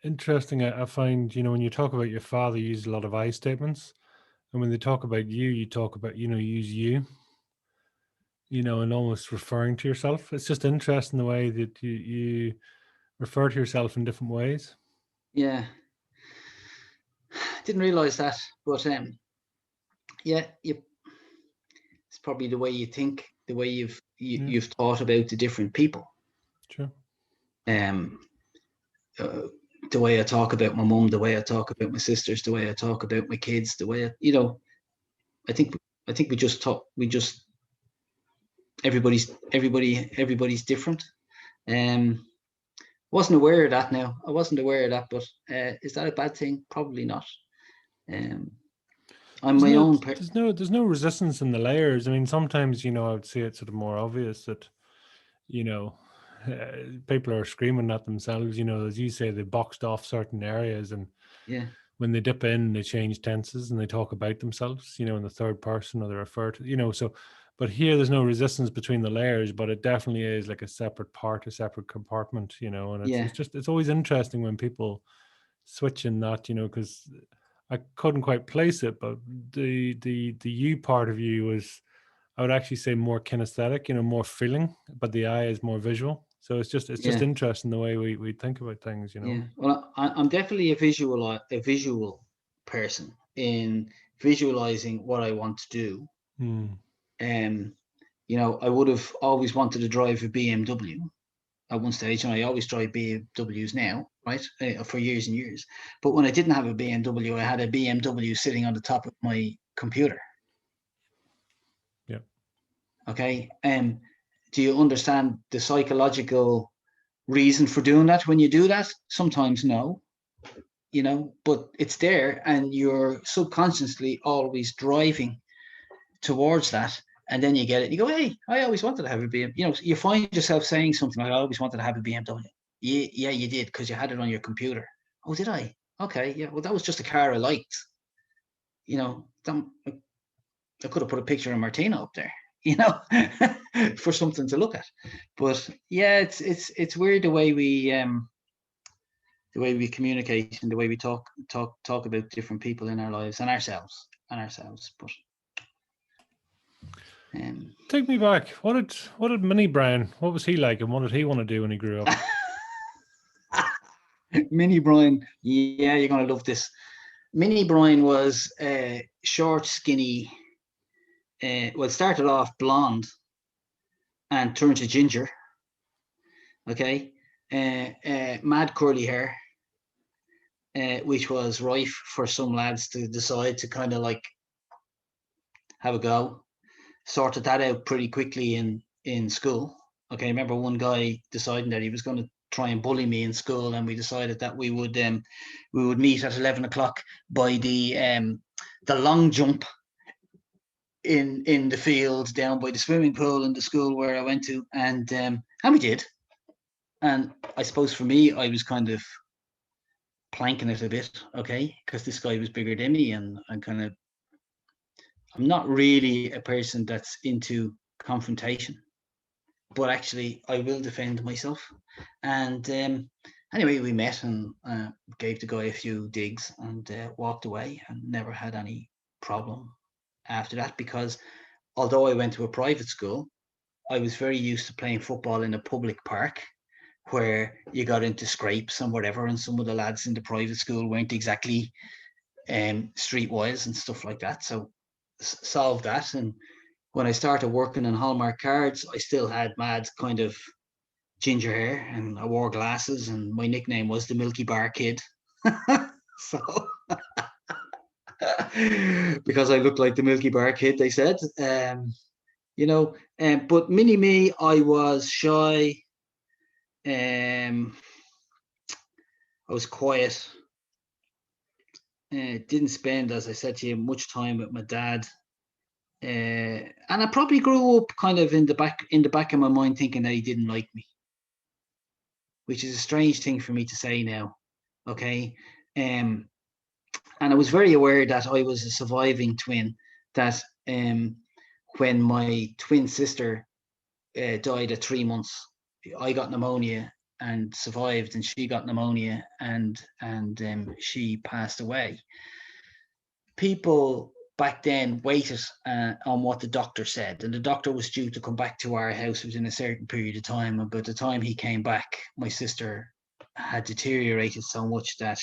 interesting. I find, when you talk about your father, you use a lot of I statements, and when they talk about you, you talk about, you use you, and almost referring to yourself. It's just interesting the way that you refer to yourself in different ways. Yeah, didn't realize that, but yeah, it's probably the way you think, the way you've thought about the different people. Sure. The way I talk about my mum, the way I talk about my sisters, the way I talk about my kids, the way I think we just talk. Everybody's different. Wasn't aware of that now. I wasn't aware of that, but is that a bad thing? Probably not. I'm my own person. There's no resistance in the layers. I mean, sometimes, I would say it's sort of more obvious that, people are screaming at themselves, as you say, they boxed off certain areas, and when they dip in, they change tenses and they talk about themselves, in the third person, or they refer to, so, but here there's no resistance between the layers, but it definitely is like a separate part, a separate compartment, and it's always interesting when people switch in that, because I couldn't quite place it, but the you part of you was, I would actually say, more kinesthetic, more feeling, but the I is more visual. So it's just interesting the way we think about things, Yeah. Well, I'm definitely a visual person. in visualizing what I want to do. You know, I would have always wanted to drive a BMW at one stage, and I always drive BMWs now, right, for years and years. But when I didn't have a BMW, I had a BMW sitting on the top of my computer. Yeah. Okay. Do you understand the psychological reason for doing that when you do that? Sometimes no, you know, but it's there, and you're subconsciously always driving towards that. And then you get it. You go, hey, I always wanted to have a BMW. You know, you find yourself saying something like, I always wanted to have a BMW. Yeah, you did, because you had it on your computer. Oh, did I? Okay, yeah. Well, that was just a car I liked. You know, I could have put a picture of Martina up there, you know, for something to look at. But yeah, it's weird the way we communicate and the way we talk about different people in our lives and ourselves. But take me back. What did Mini Brian? What was he like, and what did he want to do when he grew up? Mini Brian, yeah, you're gonna love this. Mini Brian was short, skinny. Well, started off blonde and turned to ginger. Okay, mad curly hair, which was rife for some lads to decide to kind of like have a go. Sorted that out pretty quickly in school. Okay, I remember one guy deciding that he was going to try and bully me in school, and we decided that we would meet at 11 o'clock by the long jump in the field down by the swimming pool in the school where I went to, and we did. And I suppose for me, I was kind of planking it a bit, okay, because this guy was bigger than me, and I'm not really a person that's into confrontation, but actually I will defend myself. And anyway, we met and gave the guy a few digs and walked away, and never had any problem after that, because although I went to a private school, I was very used to playing football in a public park where you got into scrapes and whatever, and some of the lads in the private school weren't exactly streetwise and stuff like that. So solved that. And when I started working in Hallmark cards, I still had mad kind of ginger hair, and I wore glasses, and my nickname was the Milky Bar Kid. So because I looked like the Milky Bar Kid, they said. You know, but mini me, I was shy. I was quiet. Didn't spend, as I said to you, much time with my dad. And I probably grew up kind of in the back of my mind thinking that he didn't like me, which is a strange thing for me to say now. Okay. And I was very aware that I was a surviving twin, that when my twin sister died at 3 months, I got pneumonia and survived, and she got pneumonia and she passed away. People back then waited on what the doctor said, and the doctor was due to come back to our house within a certain period of time. And by the time he came back, my sister had deteriorated so much that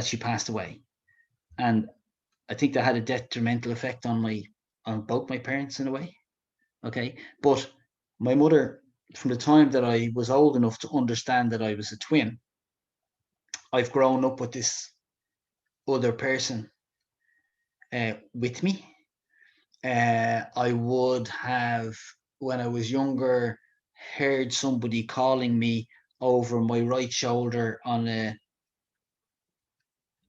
she passed away. And I think that had a detrimental effect on both my parents in a way. Okay, but my mother, from the time that I was old enough to understand that I was a twin, I've grown up with this other person with me. I would have, when I was younger, heard somebody calling me over my right shoulder on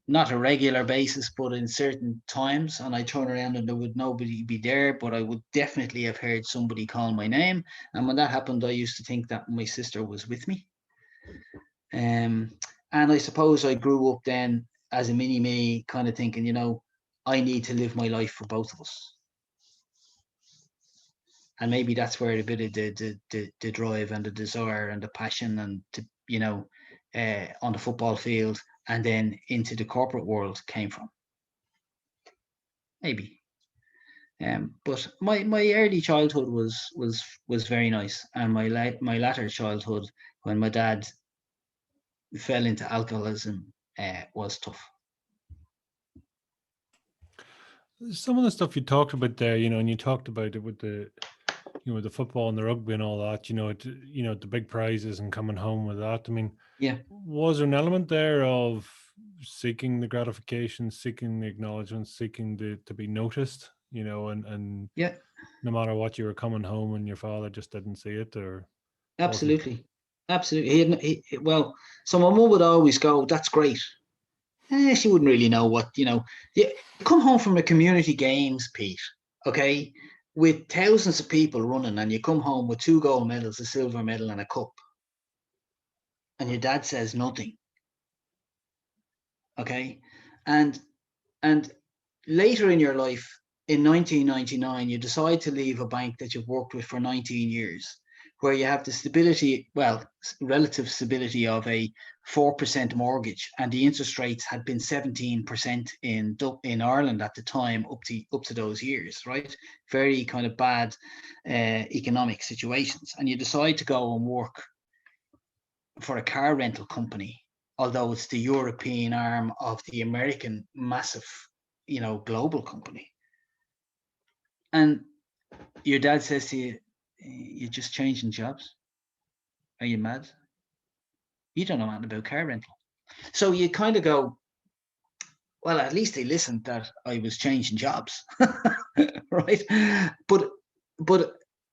not a regular basis, but in certain times, and I turn around and there would nobody be there, but I would definitely have heard somebody call my name. And when that happened, I used to think that my sister was with me. And I suppose I grew up then as a mini me, kind of thinking, you know, I need to live my life for both of us. And maybe that's where a bit of the drive and the desire and the passion and on the football field and then into the corporate world came from. Maybe. But my early childhood was very nice, and my latter childhood, when my dad fell into alcoholism, was tough. Some of the stuff you talked about there, and you talked about it with the, the football and the rugby and all that, the big prizes and coming home with that. I mean, Yeah. was there an element there of seeking the gratification, seeking the acknowledgement, seeking to be noticed, and Yeah, no matter what, you were coming home and your father just didn't see it or wasn't? absolutely. Absolutely. Well, so my mum would always go, "That's great." She wouldn't really know what, You come home from a community games, Pete, okay, with thousands of people running, and you come home with 2 gold medals, a silver medal, and a cup, and your dad says nothing, okay, and and later in your life, in 1999, you decide to leave a bank that you've worked with for 19 years, where you have the stability, well, relative stability of a 4% mortgage, and the interest rates had been 17% in Ireland at the time, up to those years, right? Very kind of bad economic situations, and you decide to go and work for a car rental company, although it's the European arm of the American massive, global company. And your dad says to you, "You're just changing jobs. Are you mad? You don't know anything about car rental." So you kind of go, well, at least they listened that I was changing jobs, right? But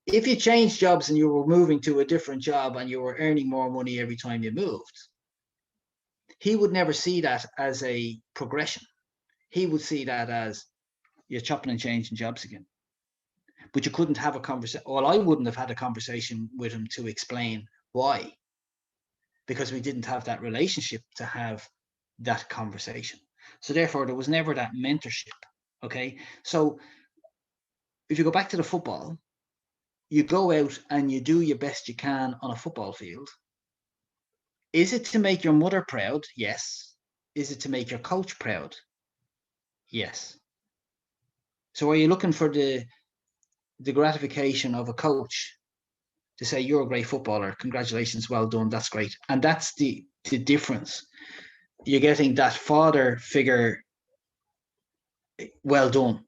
if you changed jobs and you were moving to a different job and you were earning more money every time you moved, he would never see that as a progression. He would see that as you're chopping and changing jobs again. But you couldn't have a conversation. Well, I wouldn't have had a conversation with him to explain why, because we didn't have that relationship to have that conversation. So therefore, there was never that mentorship. Okay. So if you go back to the football, you go out and you do your best you can on a football field. Is it to make your mother proud? Yes. Is it to make your coach proud? Yes. So are you looking for the gratification of a coach to say, "You're a great footballer, congratulations, well done, that's great"? And that's the difference. You're getting that father figure, well done,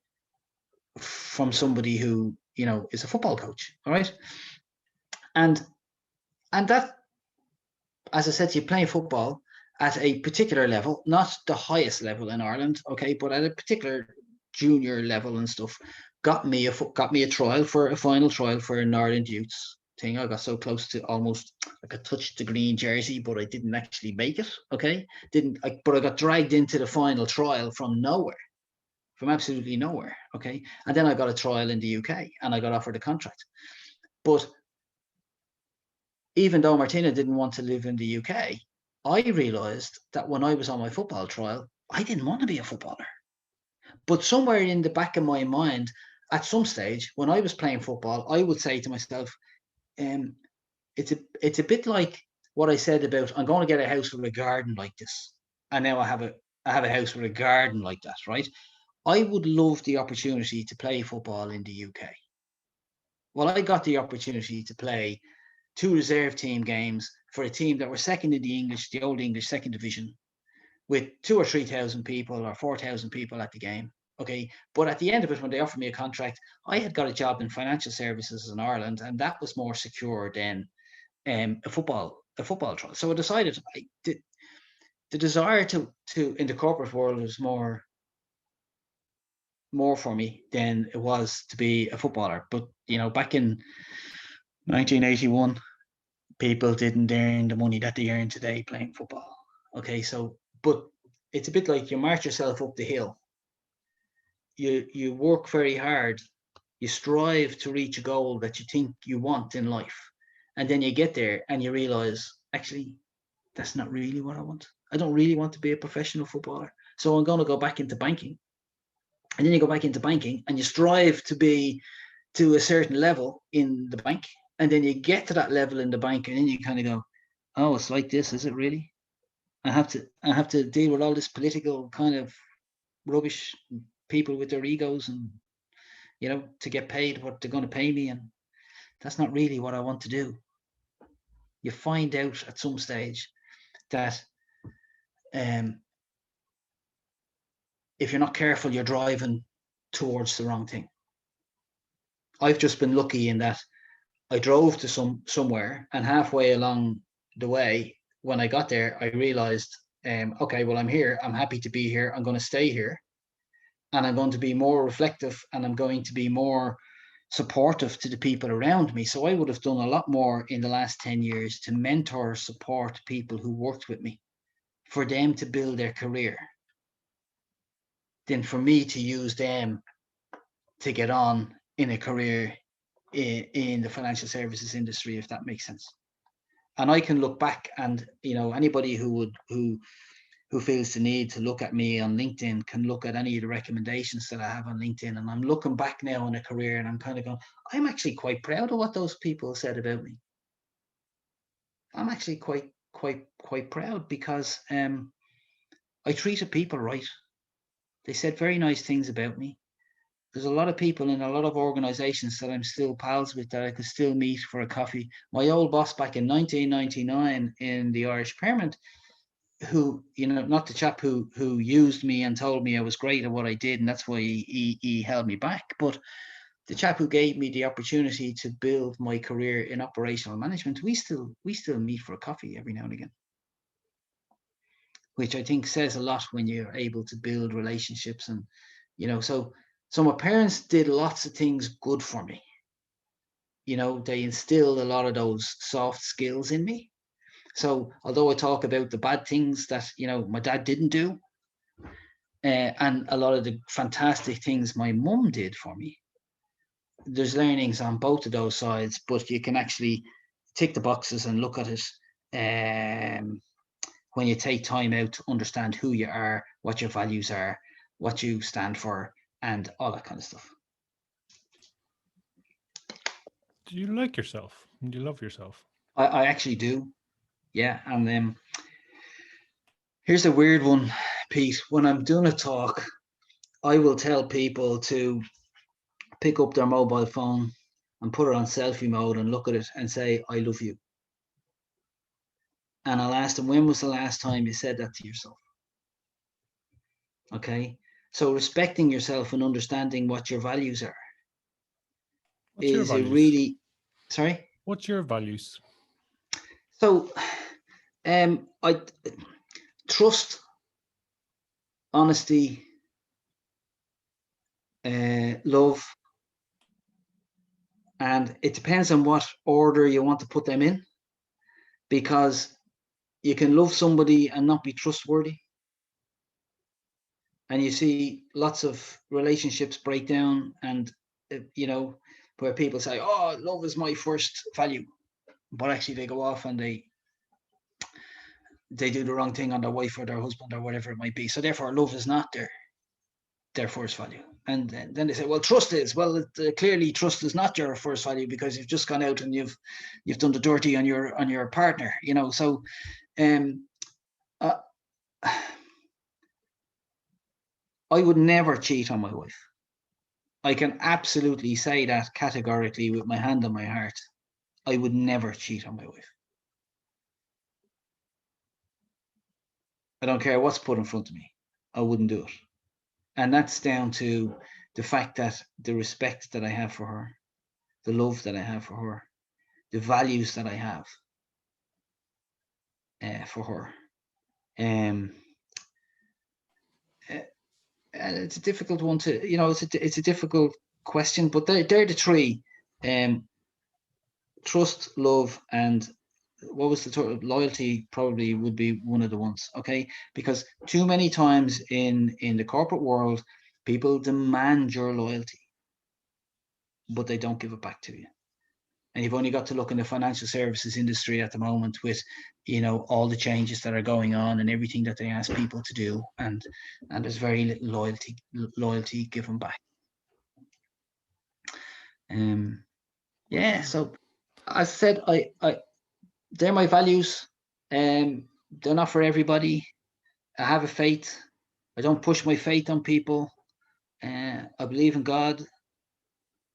from somebody who, is a football coach. All right. And that, as I said to you, playing football at a particular level, not the highest level in Ireland, okay, but at a particular junior level and stuff, got me a final trial for an Ireland Youths thing. I got so close to almost, I could touch the green jersey, but I didn't actually make it. Okay, but I got dragged into the final trial from nowhere, from absolutely nowhere. Okay, and then I got a trial in the UK, and I got offered a contract. But even though Martina didn't want to live in the UK, I realized that when I was on my football trial, I didn't want to be a footballer. But somewhere in the back of my mind, at some stage, when I was playing football, I would say to myself, it's a bit like what I said about, I'm going to get a house with a garden like this, and now I have a house with a garden like that, right? I would love the opportunity to play football in the UK. Well, I got the opportunity to play 2 reserve team games for a team that were second in the old English second division, with 2,000 or 3,000 people or 4,000 people at the game. Okay. But at the end of it, when they offered me a contract, I had got a job in financial services in Ireland, and that was more secure than a football trial. So I decided the desire to in the corporate world was more for me than it was to be a footballer. But back in 1981, people didn't earn the money that they earn today playing football. Okay, so but it's a bit like you march yourself up the hill. You work very hard. You strive to reach a goal that you think you want in life, and then you get there and you realize, actually, that's not really what I want. I don't really want to be a professional footballer, so I'm going to go back into banking. And then you go back into banking and you strive to be to a certain level in the bank, and then you get to that level in the bank, and then you kind of go, "Oh, it's like this, is it really? I have to deal with all this political kind of rubbish, people with their egos, and to get paid what they're going to pay me, and that's not really what I want to do." You find out at some stage that if you're not careful, you're driving towards the wrong thing. I've just been lucky in that I drove to somewhere, and halfway along the way, when I got there, I realized, okay, well, I'm here. I'm happy to be here. I'm going to stay here, and I'm going to be more reflective, and I'm going to be more supportive to the people around me. So I would have done a lot more in the last 10 years to mentor, support people who worked with me, for them to build their career, than for me to use them to get on in a career in the financial services industry, if that makes sense. And I can look back, and anybody who feels the need to look at me on LinkedIn can look at any of the recommendations that I have on LinkedIn. And I'm looking back now on a career, and I'm kind of going, I'm actually quite proud of what those people said about me. I'm actually quite proud, because I treated people right. They said very nice things about me. There's a lot of people in a lot of organizations that I'm still pals with, that I could still meet for a coffee. My old boss back in 1999 in the Irish Permanent, who, not the chap who used me and told me I was great at what I did, and that's why he held me back, but the chap who gave me the opportunity to build my career in operational management, we still meet for a coffee every now and again, which I think says a lot when you're able to build relationships. And so my parents did lots of things good for me. They instilled a lot of those soft skills in me. So although I talk about the bad things that my dad didn't do, and a lot of the fantastic things my mum did for me, there's learnings on both of those sides. But you can actually tick the boxes and look at it when you take time out to understand who you are, what your values are, what you stand for, and all that kind of stuff. Do you like yourself? Do you love yourself? I actually do. Yeah. And here's a weird one, Pete. When I'm doing a talk, I will tell people to pick up their mobile phone and put it on selfie mode and look at it and say, I love you. And I'll ask them, when was the last time you said that to yourself? Okay. So respecting yourself and understanding what your values are. What's your values? Really, sorry? What's your values? So I trust, honesty, love, and it depends on what order you want to put them in, because you can love somebody and not be trustworthy. And you see lots of relationships break down, and where people say, oh, love is my first value, but actually they go off and they do the wrong thing on their wife or their husband or whatever it might be. So therefore love is not their first value. And then they say, well, trust is. Well, clearly trust is not your first value, because you've just gone out and you've done the dirty on your partner. So I would never cheat on my wife. I can absolutely say that categorically with my hand on my heart. I would never cheat on my wife. I don't care what's put in front of me. I wouldn't do it. And that's down to the fact that the respect that I have for her, the love that I have for her, the values that I have for her. And it's a difficult one to, it's a difficult question, but they're the three. Trust, love, and what was the loyalty? Probably would be one of the ones. Okay, because too many times in the corporate world, people demand your loyalty, but they don't give it back to you. And you've only got to look in the financial services industry at the moment with, all the changes that are going on and everything that they ask people to do, and there's very little loyalty given back. So as I said, I they're my values. They're not for everybody. I have a faith. I don't push my faith on people. I believe in God.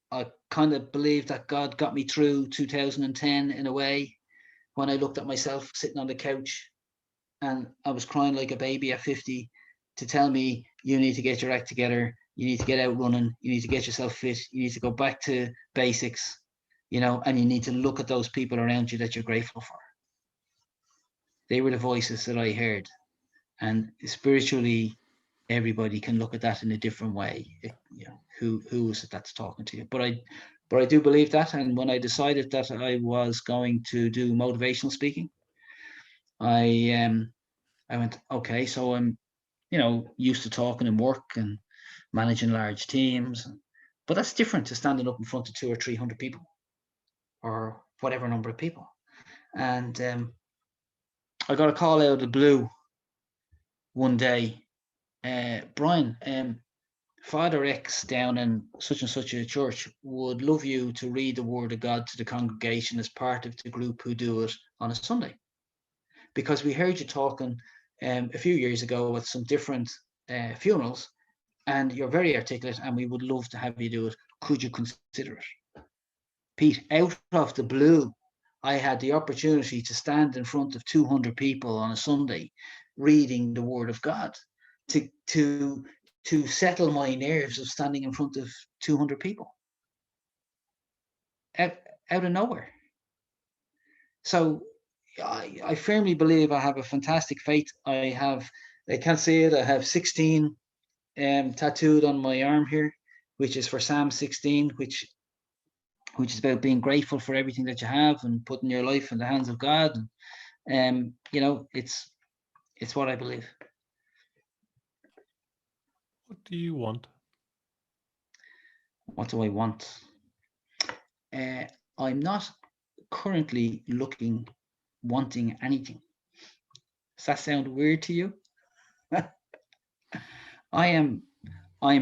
I kind of believe that God got me through 2010 in a way, when I looked at myself sitting on the couch and I was crying like a baby at 50, to tell me, you need to get your act together. You need to get out running. You need to get yourself fit. You need to go back to basics, and you need to look at those people around you that you're grateful for. They were the voices that I heard. And spiritually, everybody can look at that in a different way. Who is it that's talking to you? But I do believe that. And when I decided that I was going to do motivational speaking, I went, okay, so I'm, used to talking in work and managing large teams, but that's different to standing up in front of 200 or 300 people, or whatever number of people. And I got a call out of the blue one day, Brian, Father X down in such and such a church would love you to read the Word of God to the congregation as part of the group who do it on a Sunday. Because we heard you talking a few years ago at some different funerals, and you're very articulate, and we would love to have you do it. Could you consider it? Pete, out of the blue, I had the opportunity to stand in front of 200 people on a Sunday reading the Word of God to settle my nerves of standing in front of 200 people out of nowhere. So I firmly believe I have a fantastic faith. I can't say it, I have 16 tattooed on my arm here, which is for Psalm 16, which is about being grateful for everything that you have and putting your life in the hands of God. And it's what I believe. What do you want? What do I want? I'm not currently wanting anything. Does that sound weird to you? I am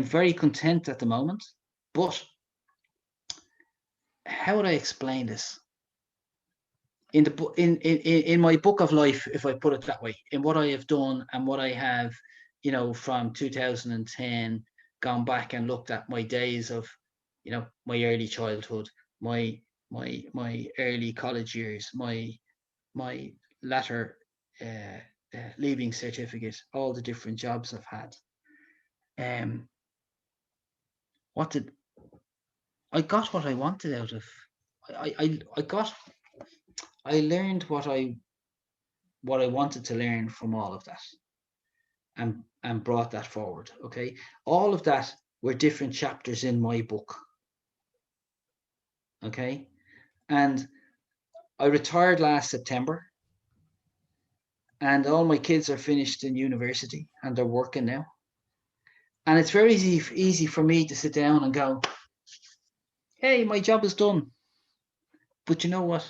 very content at the moment, but how would I explain this? In my book of life, if I put it that way, in what I have done and what I have, from 2010, gone back and looked at my days of, my early childhood, my early college years, my latter leaving certificate, all the different jobs I've had. I got what I wanted out of. I learned what I wanted to learn from all of that, and brought that forward. Okay, all of that were different chapters in my book. Okay, and I retired last September, and all my kids are finished in university and they're working now. And it's very easy for me to sit down and go, hey, my job is done. But you know what?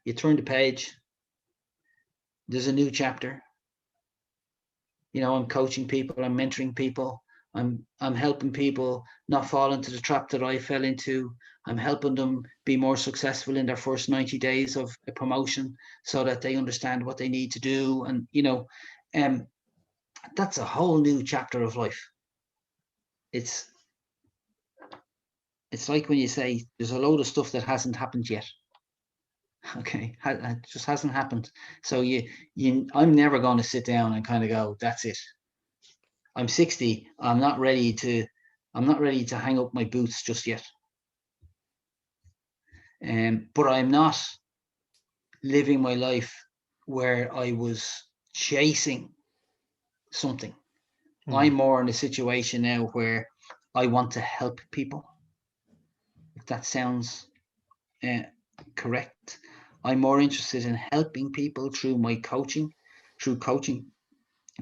You turn the page, there's a new chapter. I'm coaching people, I'm mentoring people, I'm helping people not fall into the trap that I fell into. I'm helping them be more successful in their first 90 days of a promotion so that they understand what they need to do. And, that's a whole new chapter of life. It's like when you say there's a load of stuff that hasn't happened yet. Okay, it just hasn't happened. So I'm never going to sit down and kind of go, that's it. I'm 60. I'm not ready to hang up my boots just yet. But I'm not living my life where I was chasing something. I'm more in a situation now where I want to help people. If that sounds correct. I'm more interested in helping people through my coaching,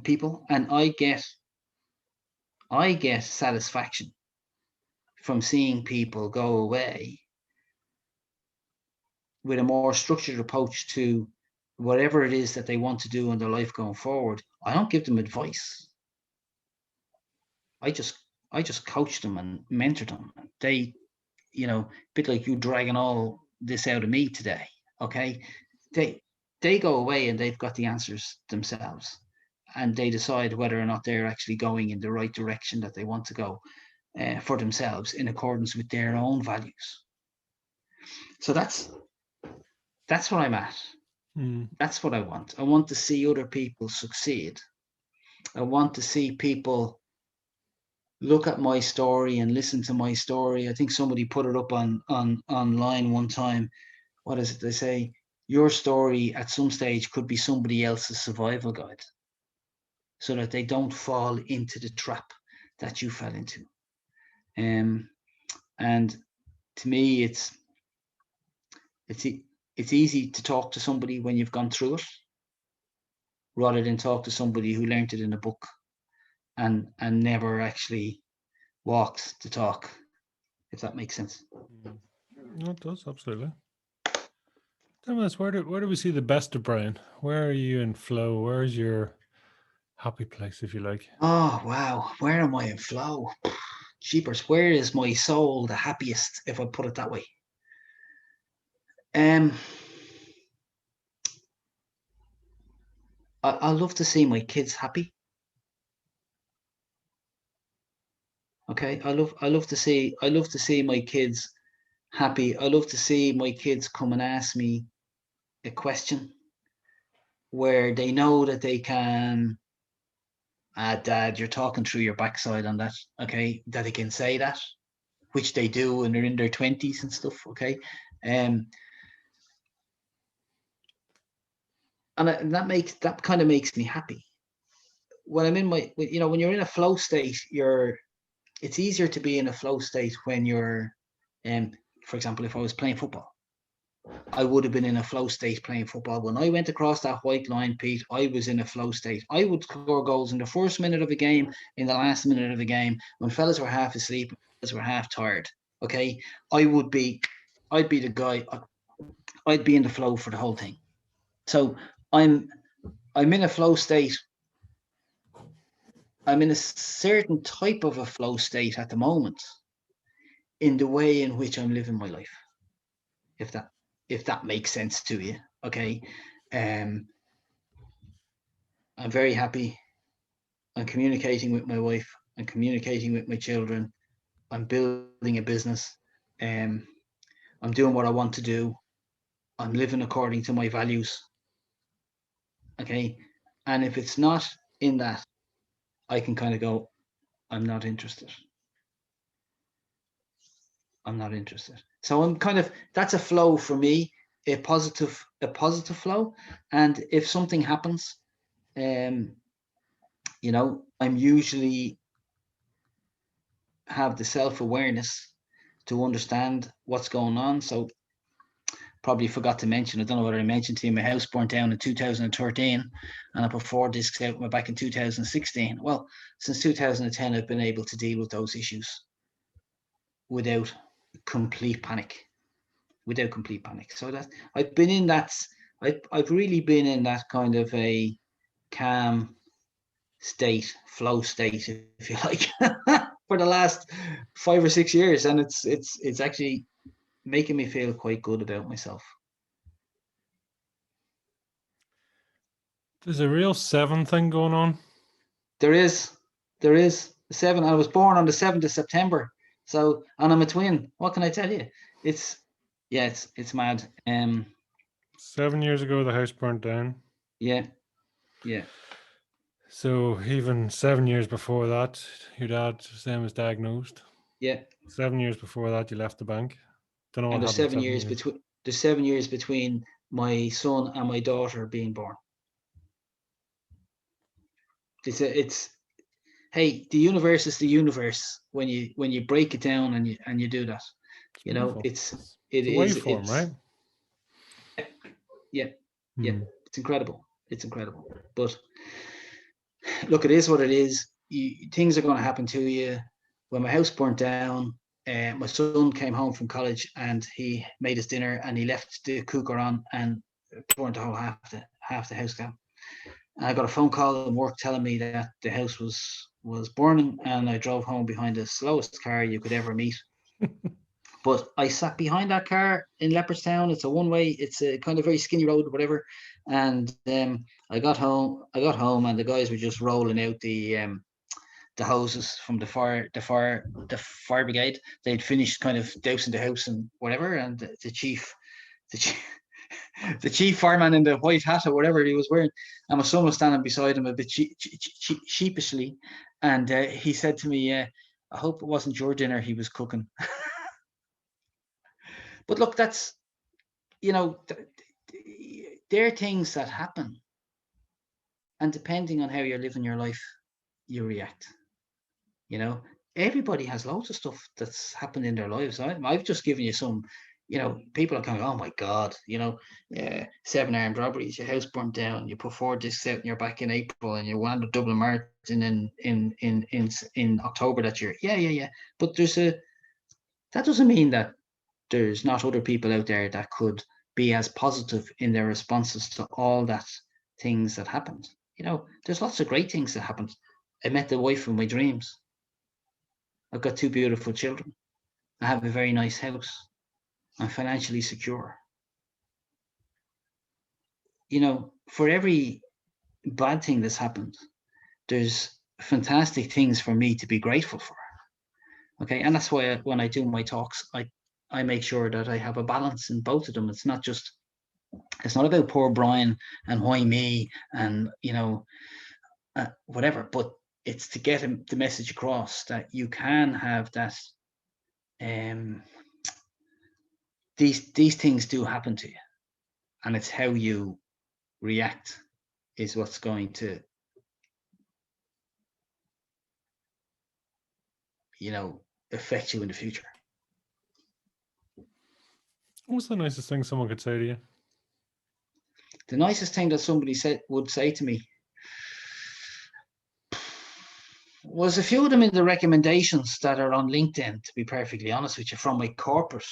people, and I get satisfaction from seeing people go away with a more structured approach to whatever it is that they want to do in their life going forward. I don't give them advice. I just coach them and mentor them. They, a bit like you dragging all this out of me today. Okay, they go away and they've got the answers themselves, and they decide whether or not they're actually going in the right direction that they want to go for themselves in accordance with their own values. So that's where I'm at. That's what I want. I want to see other people succeed. I want to see people look at my story and listen to my story. I think somebody put it up on online one time. What is it they say? Your story at some stage could be somebody else's survival guide, so that they don't fall into the trap that you fell into. And to me, it's easy to talk to somebody when you've gone through it, rather than talk to somebody who learned it in a book and never actually walked the talk, if that makes sense. No, it does, absolutely. Tell us, where do we see the best of Brian? Where are you in flow? Where's your happy place, if you like? Oh, wow. Where am I in flow? Jeepers, where is my soul the happiest, if I put it that way? I love to see my kids happy. Okay, I love to see my kids happy. I love to see my kids come and ask me a question where they know that they can, Dad, you're talking through your backside on that. Okay, that they can say that, which they do when they're in their 20s and stuff. Okay, and that kind of makes me happy. When I'm in my, when you're in a flow state, it's easier to be in a flow state when you're, for example, if I was playing football, I would have been in a flow state playing football. When I went across that white line, Pete, I was in a flow state. I would score goals in the first minute of a game, in the last minute of a game, when fellas were half asleep, fellas were half tired. Okay, I'd be the guy. I'd be in the flow for the whole thing. So I'm in a flow state. I'm in a certain type of a flow state at the moment, in the way in which I'm living my life. If that makes sense to you, okay. I'm very happy. I'm communicating with my wife. I'm communicating with my children. I'm building a business. I'm doing what I want to do. I'm living according to my values. Okay. And if it's not in that, I can kind of go, I'm not interested. I'm not interested. So I'm kind of, that's a flow for me, a positive flow. And if something happens, I'm usually have the self-awareness to understand what's going on. So probably forgot to mention, I don't know whether I mentioned to you, my house burnt down in 2013 and I put 4 discs out back in 2016. Well, since 2010, I've been able to deal with those issues without complete panic. So that I've been in that, I've really been in that kind of a calm state, flow state, if you like, for the last 5 or 6 years, and it's actually making me feel quite good about myself. There's a real 7 thing going on. There is 7. I was born on the 7th of September, so, and I'm a twin. What can I tell you? It's mad. 7 years ago, the house burnt down. Yeah. So even 7 years before that, your dad was diagnosed. Yeah. 7 years before that, you left the bank. Don't know what happened. 7 years between. There's 7 years between my son and my daughter being born. It's hey, the universe is the universe when you break it down and you do that. It's a waveform, right? Yeah. It's incredible. But look, it is what it is. Things are going to happen to you. When my house burnt down, my son came home from college and he made his dinner and he left the cooker on and burnt the whole half the house down. And I got a phone call at work telling me that the house was burning, and I drove home behind the slowest car you could ever meet. But I sat behind that car in Leopardstown. It's a one-way. It's a kind of very skinny road or whatever. And I got home, and the guys were just rolling out the hoses from the fire brigade. They'd finished kind of dousing the house and whatever. And the chief fireman in the white hat or whatever he was wearing, and my son was standing beside him a bit sheepishly, and he said to me, I hope it wasn't your dinner he was cooking. But look, that's, you know, there are things that happen. And depending on how you're living your life, you react. You know, everybody has loads of stuff that's happened in their lives. I've just given you some, you know, people are going, oh my God, you know, 7 armed robberies, your house burnt down, you put 4 discs out and you're back in April and you wound up Dublin Marathon in October that year. Yeah. But that doesn't mean that there's not other people out there that could be as positive in their responses to all that things that happened. You know, there's lots of great things that happened. I met the wife of my dreams. I've got 2 beautiful children. I have a very nice house. I'm financially secure. You know, for every bad thing that's happened, there's fantastic things for me to be grateful for. Okay. And that's why when I do my talks, I make sure that I have a balance in both of them. It's not about poor Brian and why me and, you know, whatever, but it's to get the message across that you can have that. These things do happen to you, and it's how you react is what's going to, you know, affect you in the future. What's the nicest thing someone could say to you? The nicest thing that somebody would say to me was a few of them in the recommendations that are on LinkedIn, to be perfectly honest with you, from my corporate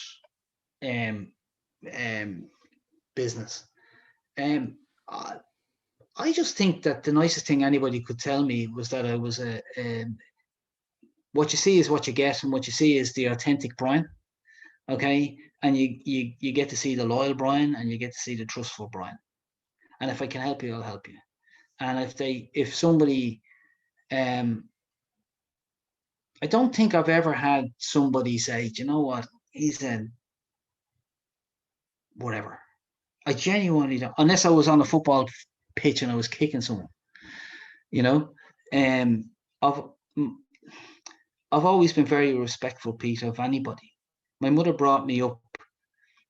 business. I just think that the nicest thing anybody could tell me was that I was what you see is what you get, and what you see is the authentic Brian. Okay. And you get to see the loyal Brian, and you get to see the trustful Brian. And if I can help you, I'll help you. And if somebody, I don't think I've ever had somebody say, do you know what, he's a whatever. I genuinely don't, unless I was on a football pitch and I was kicking someone, you know. I've always been very respectful, Pete, of anybody. My mother brought me up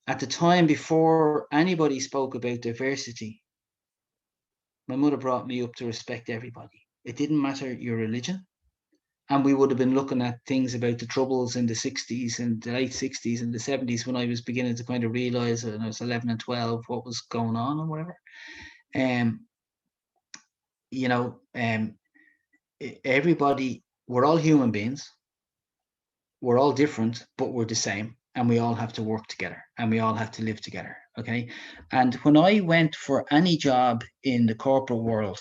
at the time before anybody spoke about diversity. My mother brought me up to respect everybody. It didn't matter your religion. And we would have been looking at things about the Troubles in the 60s and the late 60s and the 70s when I was beginning to kind of realize, when I was 11 and 12, what was going on and whatever. You know, everybody, we're all human beings. We're all different, but we're the same. And we all have to work together, and we all have to live together. Okay. And when I went for any job in the corporate world,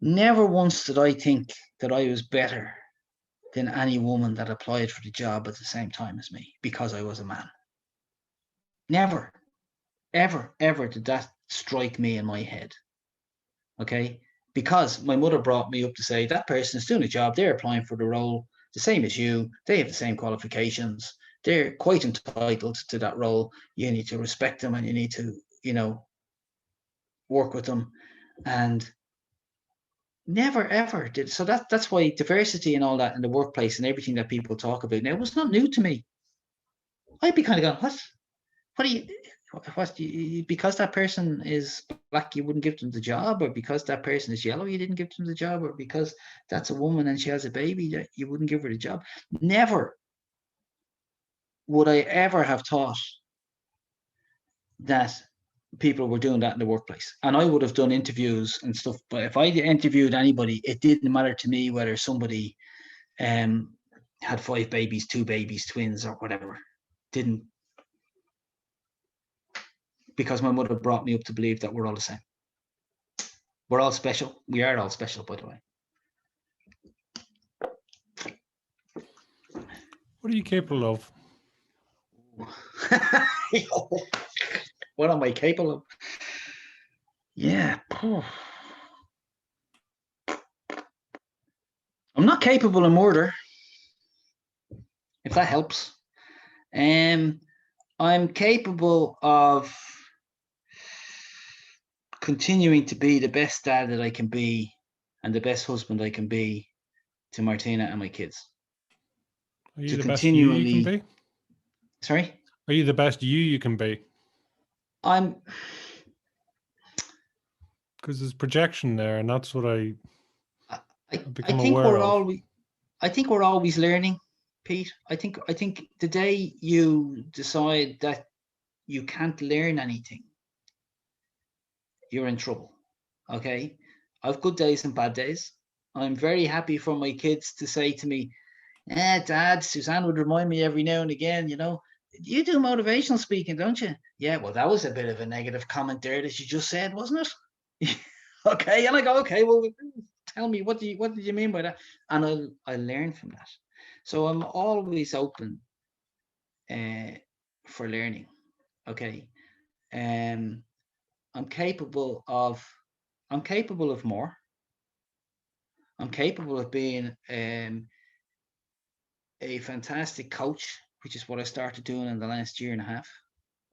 never once did I think that I was better than any woman that applied for the job at the same time as me because I was a man. Never, ever did that strike me in my head. Okay. Because my mother brought me up to say that person is doing a job, they're applying for the role the same as you, they have the same qualifications, they're quite entitled to that role. You need to respect them, and you need to, you know, work with them. And never ever did. So that's why diversity and all that in the workplace and everything that people talk about now was not new to me. I'd be kind of going, what do you, because that person is black, you wouldn't give them the job, or because that person is yellow, you didn't give them the job, or because that's a woman and she has a baby, that you wouldn't give her the job. Never would I ever have thought that people were doing that in the workplace. And I would have done interviews and stuff, but if I interviewed anybody, it didn't matter to me whether somebody had 5 babies, 2 babies, twins, or whatever. Didn't, because my mother brought me up to believe that we're all the same. We're all special. We are all special, by the way. What are you capable of? What am I capable of? Yeah. I'm not capable of murder, if that helps. I'm capable of continuing to be the best dad that I can be, and the best husband I can be to Martina and my kids. Are you the best you can be? Sorry? Are you the best you can be? Because there's projection there, and that's what I become aware of. I think we're always learning, Pete. I think the day you decide that you can't learn anything, you're in trouble. Okay? I've good days and bad days. I'm very happy for my kids to say to me, Dad, Suzanne would remind me every now and again, you know, you do motivational speaking, don't you? Yeah, well, that was a bit of a negative comment there that you just said, wasn't it? Okay. And I go, okay, well, tell me, what did you mean by that? And I learn from that. So I'm always open for learning. Okay. I'm capable of more. I'm capable of being a fantastic coach, which is what I started doing in the last year and a half.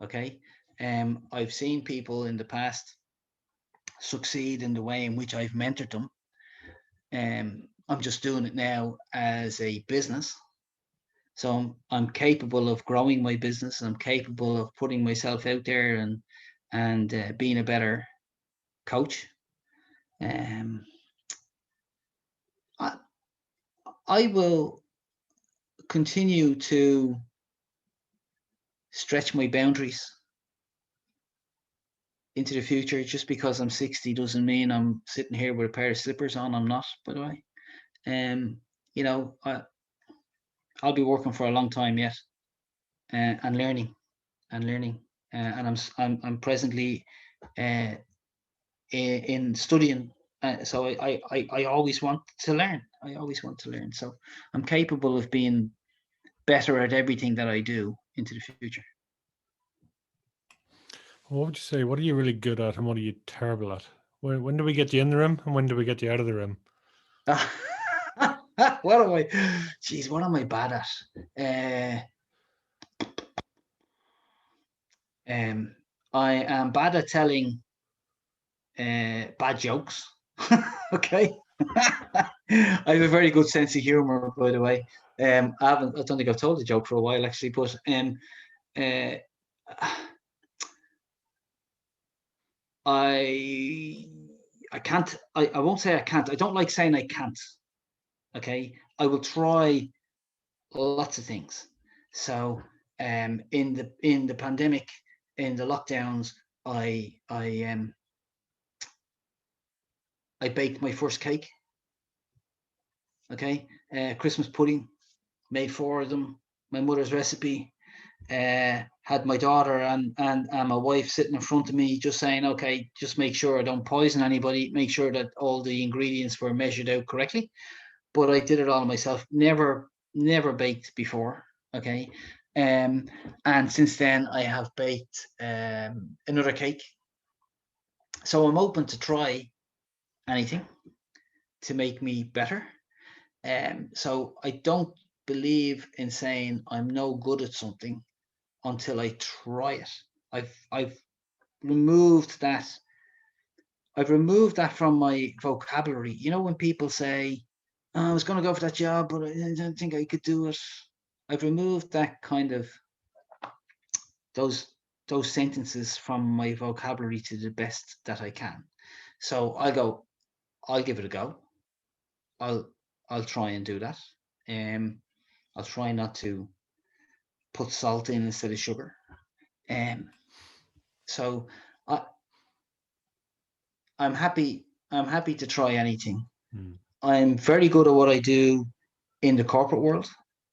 Okay. I've seen people in the past succeed in the way in which I've mentored them. I'm just doing it now as a business. So I'm capable of growing my business. I'm capable of putting myself out there and being a better coach. I will continue to stretch my boundaries into the future. Just because I'm 60 doesn't mean I'm sitting here with a pair of slippers on. I'm not, by the way. You know, I'll be working for a long time yet, and learning, and I'm presently in studying. So I always want to learn. So I'm capable of being better at everything that I do into the future. What would you say? What are you really good at, and what are you terrible at? When do we get you in the room, and when do we get you out of the room? What am I? Jeez, what am I bad at? I am bad at telling bad jokes. Okay. I have a very good sense of humor, by the way. I don't think I've told a joke for a while, actually, but I can't. I won't say I can't. I don't like saying I can't. Okay. I will try lots of things. So in the pandemic, in the lockdowns, I baked my first cake. Okay. Christmas pudding, made 4 of them, my mother's recipe. Had my daughter and my wife sitting in front of me, just saying, okay, just make sure I don't poison anybody, make sure that all the ingredients were measured out correctly. But I did it all myself. Never baked before. Okay. And since then I have baked another cake. So I'm open to try anything to make me better. So I don't believe in saying I'm no good at something until I try it. I've removed that. I've removed that from my vocabulary. You know, when people say, oh, I was going to go for that job, but I don't think I could do it. I've removed that kind of those sentences from my vocabulary to the best that I can. So I'll give it a go. I'll try and do that. I'll try not to put salt in instead of sugar. So I'm happy to try anything. I'm very good at what I do in the corporate world.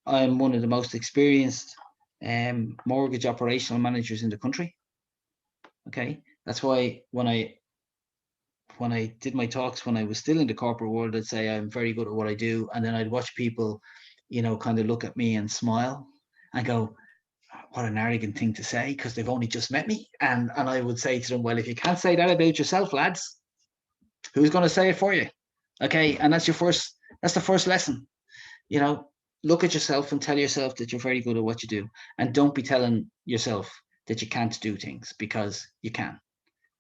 I'm one of the most experienced mortgage operational managers in the country. Okay, that's why when I did my talks when I was still in the corporate world, I'd say I'm very good at what I do, and then I'd watch people, you know, kind of look at me and smile and go, what an arrogant thing to say, because they've only just met me. And I would say to them, well, if you can't say that about yourself, lads, who's going to say it for you? Okay, and that's the first lesson. You know, look at yourself and tell yourself that you're very good at what you do, and don't be telling yourself that you can't do things, because you can.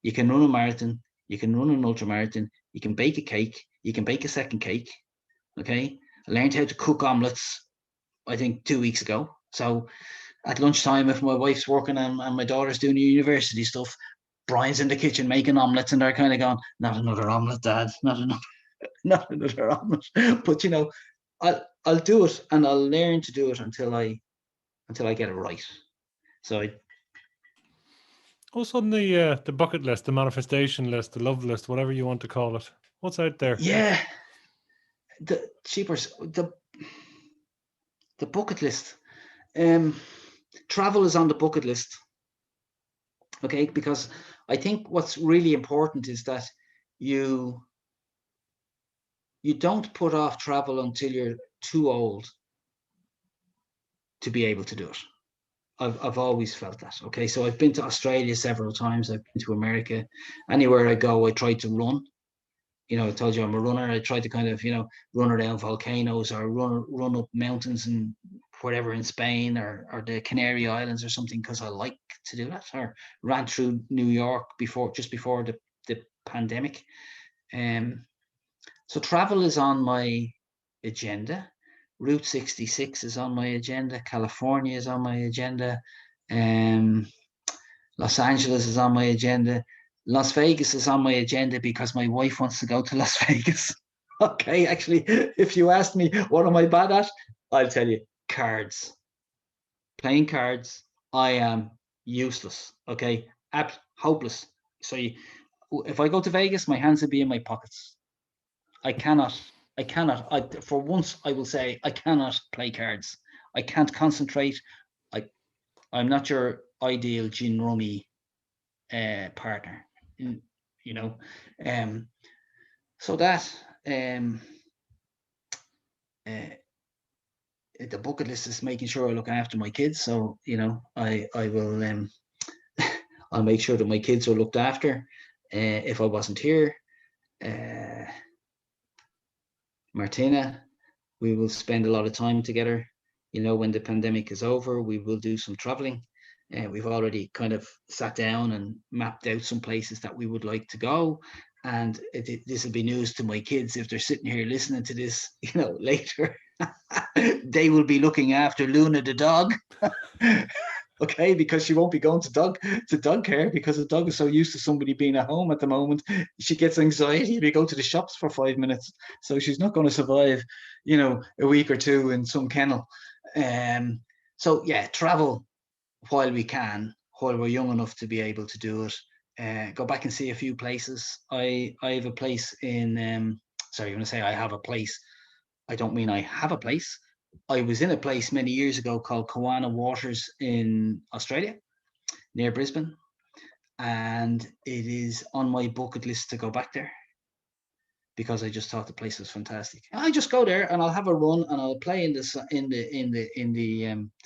You can run a marathon, you can run an ultra marathon, you can bake a cake, you can bake a second cake. Okay, I learned how to cook omelets, I think 2 weeks ago. So at lunchtime, if my wife's working and my daughter's doing university stuff, Brian's in the kitchen making omelets, and they're kind of going, "Not another omelet, Dad. Not another omelet." But I'll do it, and I'll learn to do it until I get it right. So what's on the bucket list, the manifestation list, the love list, whatever you want to call it? What's out there? Yeah, the cheapers, the bucket list. Travel is on the bucket list. Okay, because I think what's really important is that you don't put off travel until you're too old to be able to do it. I've always felt that. Okay, so I've been to Australia several times. I've been to America. Anywhere I go, I try to run. I told you I'm a runner. I try to kind of, run around volcanoes or run up mountains and whatever in Spain or the Canary Islands or something, because I like to do that. Or ran through New York just before the pandemic. So travel is on my agenda. Route 66 is on my agenda. California is on my agenda. Los Angeles is on my agenda. Las Vegas is on my agenda because my wife wants to go to Las Vegas. Okay, actually, if you ask me what am I bad at, I'll tell you, cards. Playing cards, I am useless. Okay, hopeless. So if I go to Vegas, my hands will be in my pockets. I cannot, for once, I will say, I cannot play cards. I can't concentrate. I'm not your ideal gin rummy partner, so that the bucket list is making sure I look after my kids. So I will I'll make sure that my kids are looked after. If I wasn't here, Martina, we will spend a lot of time together. When the pandemic is over, we will do some traveling. We've already kind of sat down and mapped out some places that we would like to go. And this will be news to my kids if they're sitting here listening to this, later. They will be looking after Luna the dog. Okay, because she won't be going to dog care because the dog is so used to somebody being at home at the moment. She gets anxiety if you go to the shops for 5 minutes. So she's not going to survive, a week or two in some kennel. So yeah, travel while we can, while we're young enough to be able to do it. Go back and see a few places. I have a place in, sorry, when I say I have a place, I don't mean I have a place. I was in a place many years ago called Kawana Waters in Australia, near Brisbane. And it is on my bucket list to go back there because I just thought the place was fantastic. I just go there and I'll have a run and I'll play in the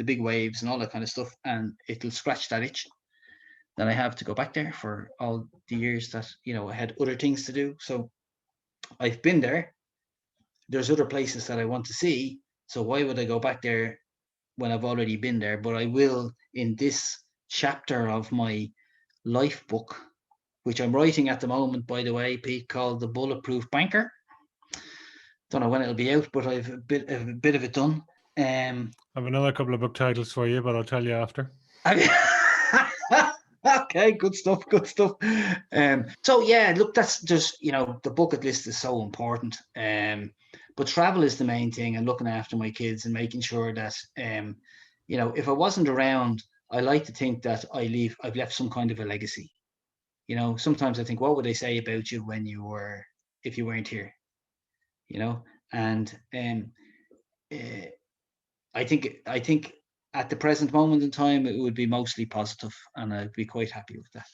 big waves and all that kind of stuff, and it'll scratch that itch that I have to go back there for all the years that I had other things to do. So I've been there. There's other places that I want to see. So why would I go back there when I've already been there? But I will in this chapter of my life book, which I'm writing at the moment, by the way, Pete, called The Bulletproof Banker. Don't know when it'll be out, but I've a bit of it done. I have another couple of book titles for you, but I'll tell you after. Okay, good stuff. So yeah, look, that's just the bucket list is so important. But travel is the main thing, and looking after my kids and making sure that if I wasn't around, I like to think that I've left some kind of a legacy. Sometimes I think, what would they say about you if you weren't here? And I think at the present moment in time, it would be mostly positive, and I'd be quite happy with that.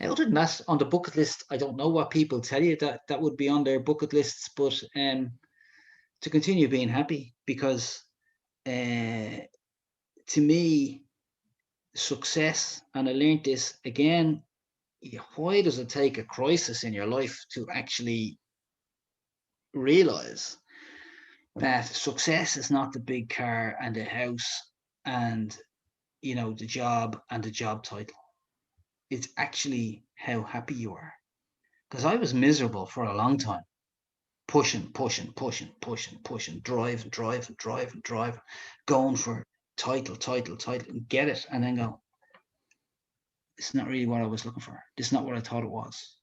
Other than that, on the bucket list, I don't know what people tell you that would be on their bucket lists, but to continue being happy, because to me, success, and I learned this again, why does it take a crisis in your life to actually realize that success is not the big car and the house and the job and the job title? It's actually how happy you are. Because I was miserable for a long time. pushing, driving, going for title, and get it, and then go, it's not really what I was looking for. It's not what I thought it was.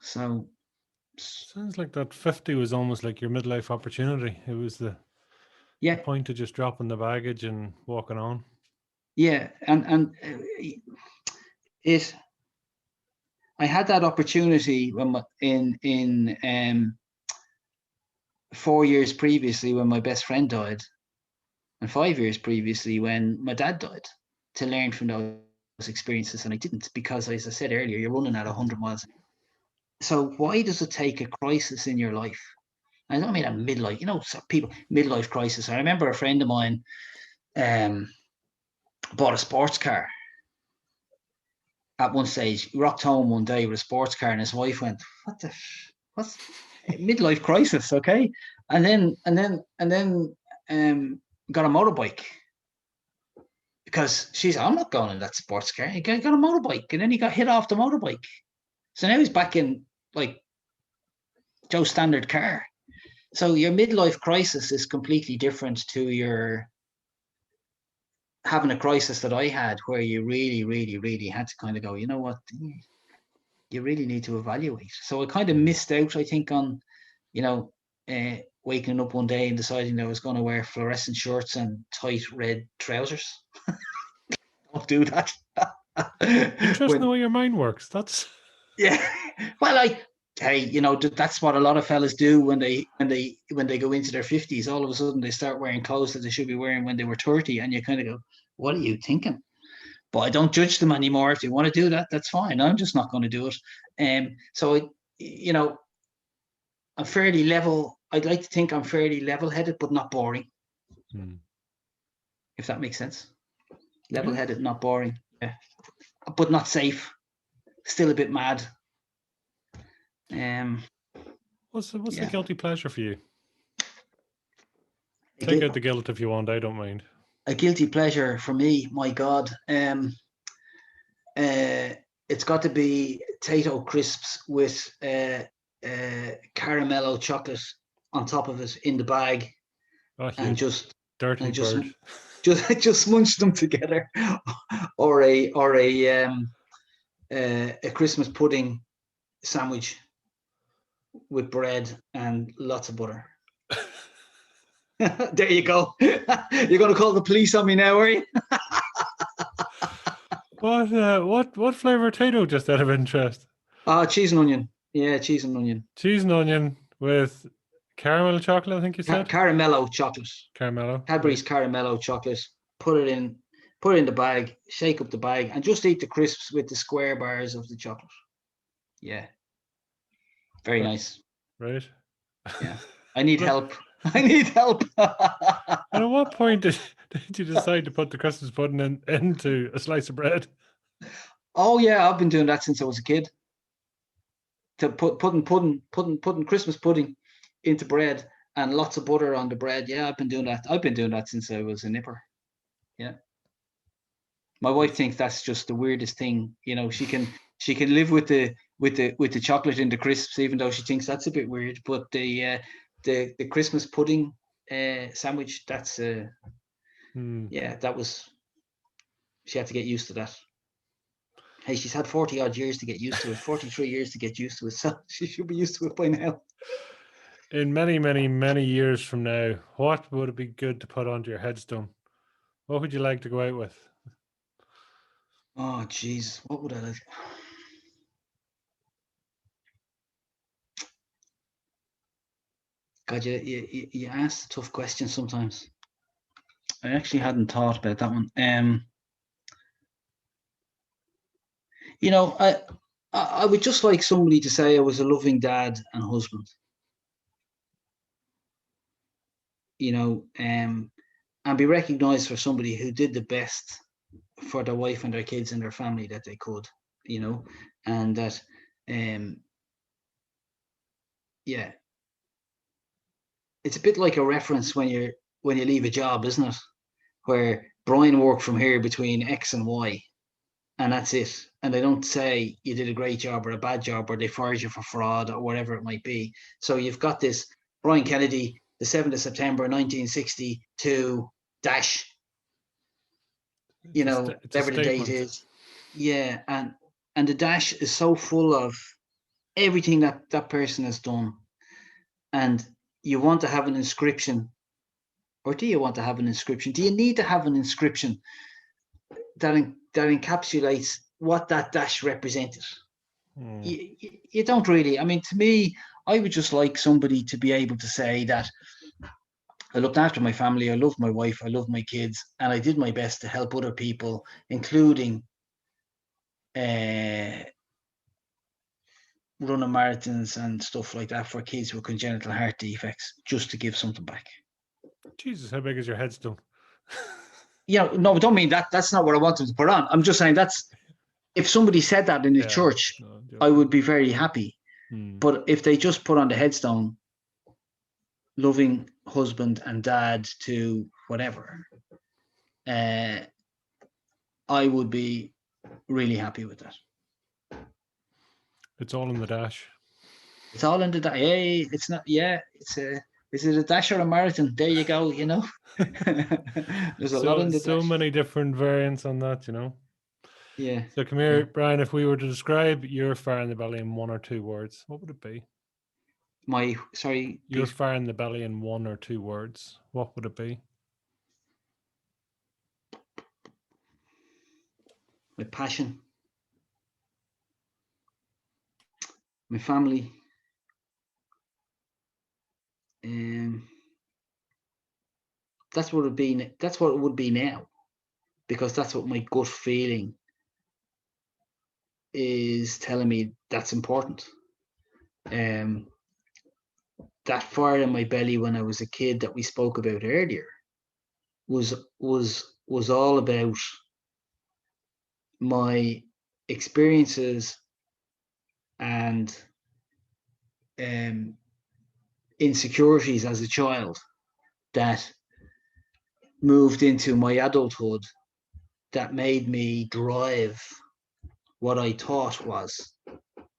So sounds like that 50 was almost like your midlife opportunity. It was the point of just dropping the baggage and walking on. Yeah, and I had that opportunity when in 4 years previously when my best friend died, and 5 years previously when my dad died, to learn from those experiences, and I didn't, because, as I said earlier, you're running at 100 miles. So why does it take a crisis in your life? I don't mean a midlife, people, midlife crisis. I remember a friend of mine bought a sports car at one stage. He rocked home one day with a sports car, and his wife went, what's midlife crisis? Okay. And then got a motorbike, because she said, I'm not going in that sports car. He got a motorbike, and then he got hit off the motorbike. So now he's back in like Joe's standard car. So your midlife crisis is completely different to your having a crisis that I had, where you really, really, really had to kind of go, you know what, you really need to evaluate. So I kind of missed out, I think, on, waking up one day and deciding that I was going to wear fluorescent shirts and tight red trousers. Don't do that. Interesting the way your mind works. That's well, that's what a lot of fellas do when they go into their 50s. All of a sudden they start wearing clothes that they should be wearing when they were 30, and you kind of go, what are you thinking? But I don't judge them anymore. If they want to do that, that's fine. I'm just not going to do it. So I'm fairly level. I'd like to think I'm fairly level-headed, but not boring. If that makes sense. Level-headed, not boring. Yeah. But not safe. Still a bit mad. What's the guilty pleasure for you? Take out the guilt if you want. I don't mind. A guilty pleasure for me, my God. It's got to be Tato crisps with caramello chocolate on top of it in the bag, and just dirty bird. just munch them together, or a Christmas pudding sandwich with bread and lots of butter. There you go. You're going to call the police on me now, are you? What flavor Tato, just out of interest? Cheese and onion. Yeah, cheese and onion. Cheese and onion with caramel chocolate, I think you said? Caramello chocolate. Caramello. Cadbury's caramello chocolate. Put it in the bag, shake up the bag, and just eat the crisps with the square bars of the chocolate. Yeah. Very nice. Right. Yeah. I need help. I need help. And at what point did you decide to put the Christmas pudding into a slice of bread? Oh yeah, I've been doing that since I was a kid. To putting Christmas pudding into bread and lots of butter on the bread. Yeah, I've been doing that. I've been doing that since I was a nipper. Yeah. My wife thinks that's just the weirdest thing. She can live with the chocolate in the crisps, even though she thinks that's a bit weird. But the Christmas pudding sandwich, that's that was, she had to get used to that. Hey, she's had 40 odd years to get used to it, 43 years to get used to it, so she should be used to it by now. In many, many, many years from now, what would it be good to put onto your headstone? What would you like to go out with? Oh, jeez, what would I like? God, you ask a tough question sometimes. I actually hadn't thought about that one. I would just like somebody to say I was a loving dad and husband. And be recognized for somebody who did the best for their wife and their kids and their family that they could, and that, it's a bit like a reference when you leave a job, isn't it? Where Brian worked from here between X and Y, and that's it. And they don't say you did a great job or a bad job, or they fired you for fraud or whatever it might be. So you've got this Brian Kennedy, the 7th of September 1962 dash, It's a whatever the date statement. is. Yeah, and the dash is so full of everything that person has done, and you want to have an inscription, or do you want to have an inscription? Do you need to have an inscription that encapsulates what that dash represented? You don't really. I mean, to me, I would just like somebody to be able to say that I looked after my family, I loved my wife, I loved my kids, and I did my best to help other people, including running marathons and stuff like that for kids with congenital heart defects, just to give something back. Jesus, how big is your headstone? No, don't mean that. That's not what I want them to put on. I'm just saying that's, if somebody said that in the church, I would be very happy. But if they just put on the headstone, loving husband and dad to whatever, I would be really happy with that. It's all in the dash. It's all in the dash. Hey, it's not. Yeah, is it a dash or a marathon? There you go. There's a lot in the dash. So many different variants on that. Yeah. So come here, Brian. If we were to describe your fire in the belly in 1 or 2 words, what would it be? Your fire in the belly in 1 or 2 words, what would it be? My passion, my family, that's what it would be. That's what it would be now, because that's what my gut feeling is telling me that's important. That fire in my belly when I was a kid that we spoke about earlier was all about my experiences and insecurities as a child that moved into my adulthood, that made me drive what I thought was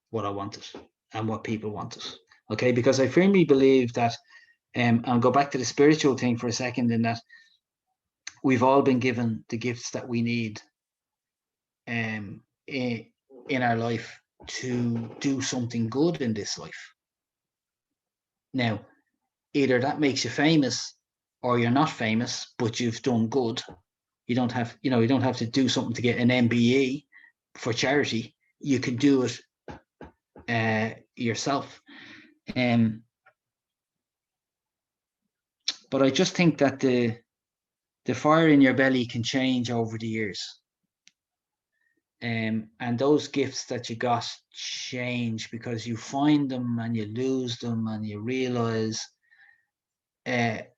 what I wanted and what people wanted. Okay, because I firmly believe that, and go back to the spiritual thing for a second, in that we've all been given the gifts that we need in our life to do something good in this life. Now, either that makes you famous or you're not famous, but you've done good. You don't have to do something to get an MBE for charity. You can do it yourself. But I just think that the fire in your belly can change over the years. And those gifts that you got change because you find them and you lose them and you realize that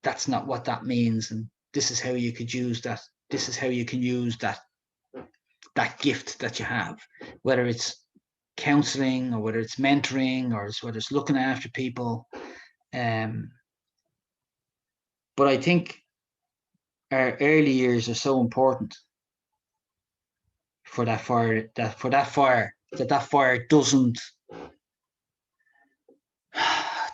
that's not what that means, and this is how you could use that. This is how you can use that gift that you have, whether it's counseling or whether it's mentoring or whether it's looking after people. But I think our early years are so important for that fire, that fire doesn't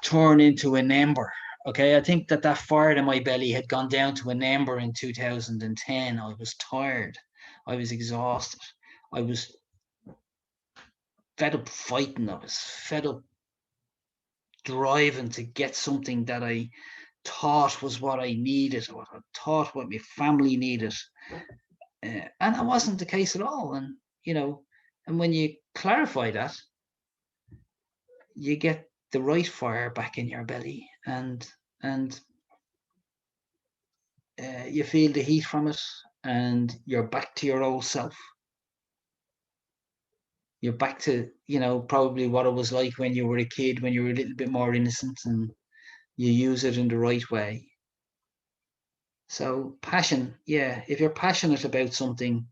turn into an ember. Okay, I think that fire in my belly had gone down to an ember in 2010. I was tired. I was exhausted. I was fed up fighting. I was fed up driving to get something that I thought was what I needed, or what I thought what my family needed. And that wasn't the case at all. And, and when you clarify that, you get the right fire back in your belly, and you feel the heat from it, and you're back to your old self. You're back to, probably what it was like when you were a kid, when you were a little bit more innocent, and you use it in the right way. So passion, yeah, if you're passionate about something,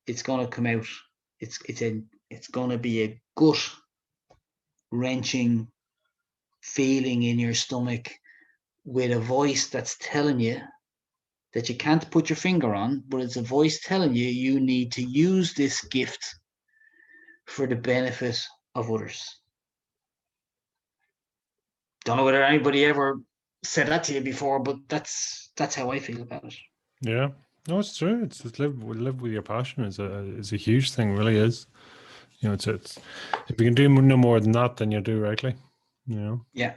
it's going to come out. It's going to be a gut wrenching feeling in your stomach, with a voice that's telling you that you can't put your finger on, but it's a voice telling you you need to use this gift for the benefit of others. Don't know whether anybody ever said that to you before, but that's how I feel about it. Yeah, no, it's true. It's live with your passion is a huge thing. Really is. You know, it's if you can do no more than that, then you do rightly. You know. Yeah.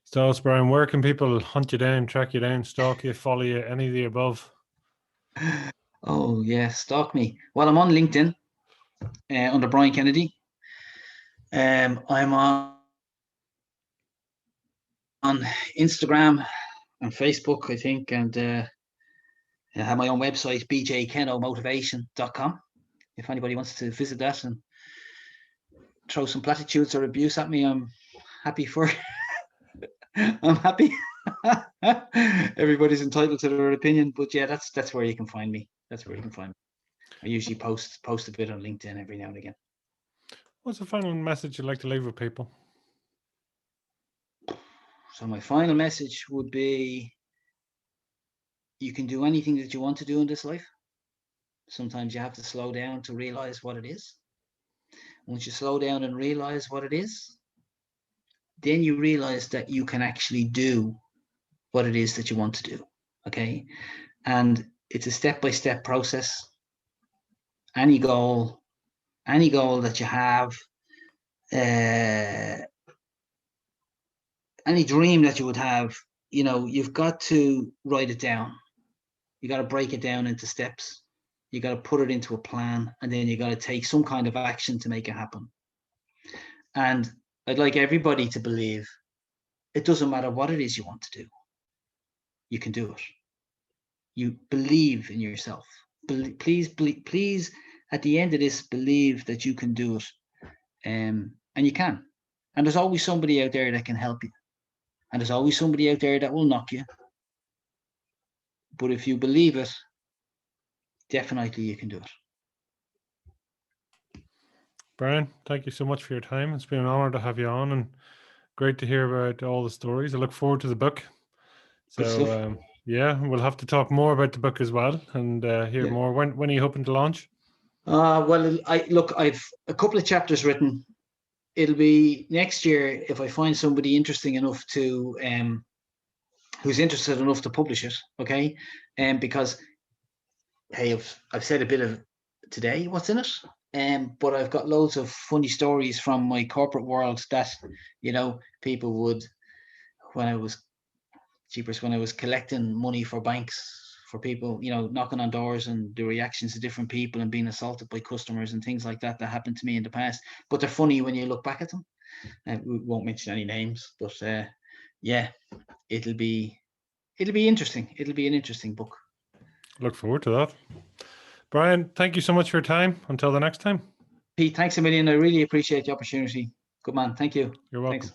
So, Brian, where can people hunt you down, track you down, stalk you, follow you, any of the above? Oh yeah, stalk me. Well, I'm on LinkedIn under Brian Kennedy. I'm on Instagram and Facebook, I think, and I have my own website, bjkenomotivation.com. If anybody wants to visit that and throw some platitudes or abuse at me, I'm happy for. I'm happy. Everybody's entitled to their opinion, but yeah, that's where you can find me. That's where you can find me. I usually post a bit on LinkedIn every now and again. What's the final message you'd like to leave with people? So my final message would be, you can do anything that you want to do in this life. Sometimes you have to slow down to realize what it is. Once you slow down and realize what it is, then you realize that you can actually do what it is that you want to do. Okay. And it's a step-by-step process. Any goal that you have, any dream that you would have, you've got to write it down. You got to break it down into steps. You got to put it into a plan, and then you got to take some kind of action to make it happen. And I'd like everybody to believe it doesn't matter what it is you want to do. You can do it. You believe in yourself. Please, at the end of this, believe that you can do it. And you can. And there's always somebody out there that can help you. And there's always somebody out there that will knock you. But if you believe it, definitely you can do it. Brian, thank you so much for your time. It's been an honor to have you on, and great to hear about all the stories. I look forward to the book. So yeah, we'll have to talk more about the book as well, and hear more. When are you hoping to launch? Well, I've a couple of chapters written. It'll be next year if I find somebody interesting enough to who's interested enough to publish it. Okay, because hey, I've said a bit of today what's in it, but I've got loads of funny stories from my corporate world that people would, when I was collecting money for banks, for people, knocking on doors, and the reactions of different people and being assaulted by customers and things like that happened to me in the past. But they're funny when you look back at them. We won't mention any names, but yeah, it'll be interesting. It'll be an interesting book. Look forward to that. Brian, thank you so much for your time. Until the next time. Pete, thanks a million. I really appreciate the opportunity. Good man. Thank you. You're welcome. Thanks.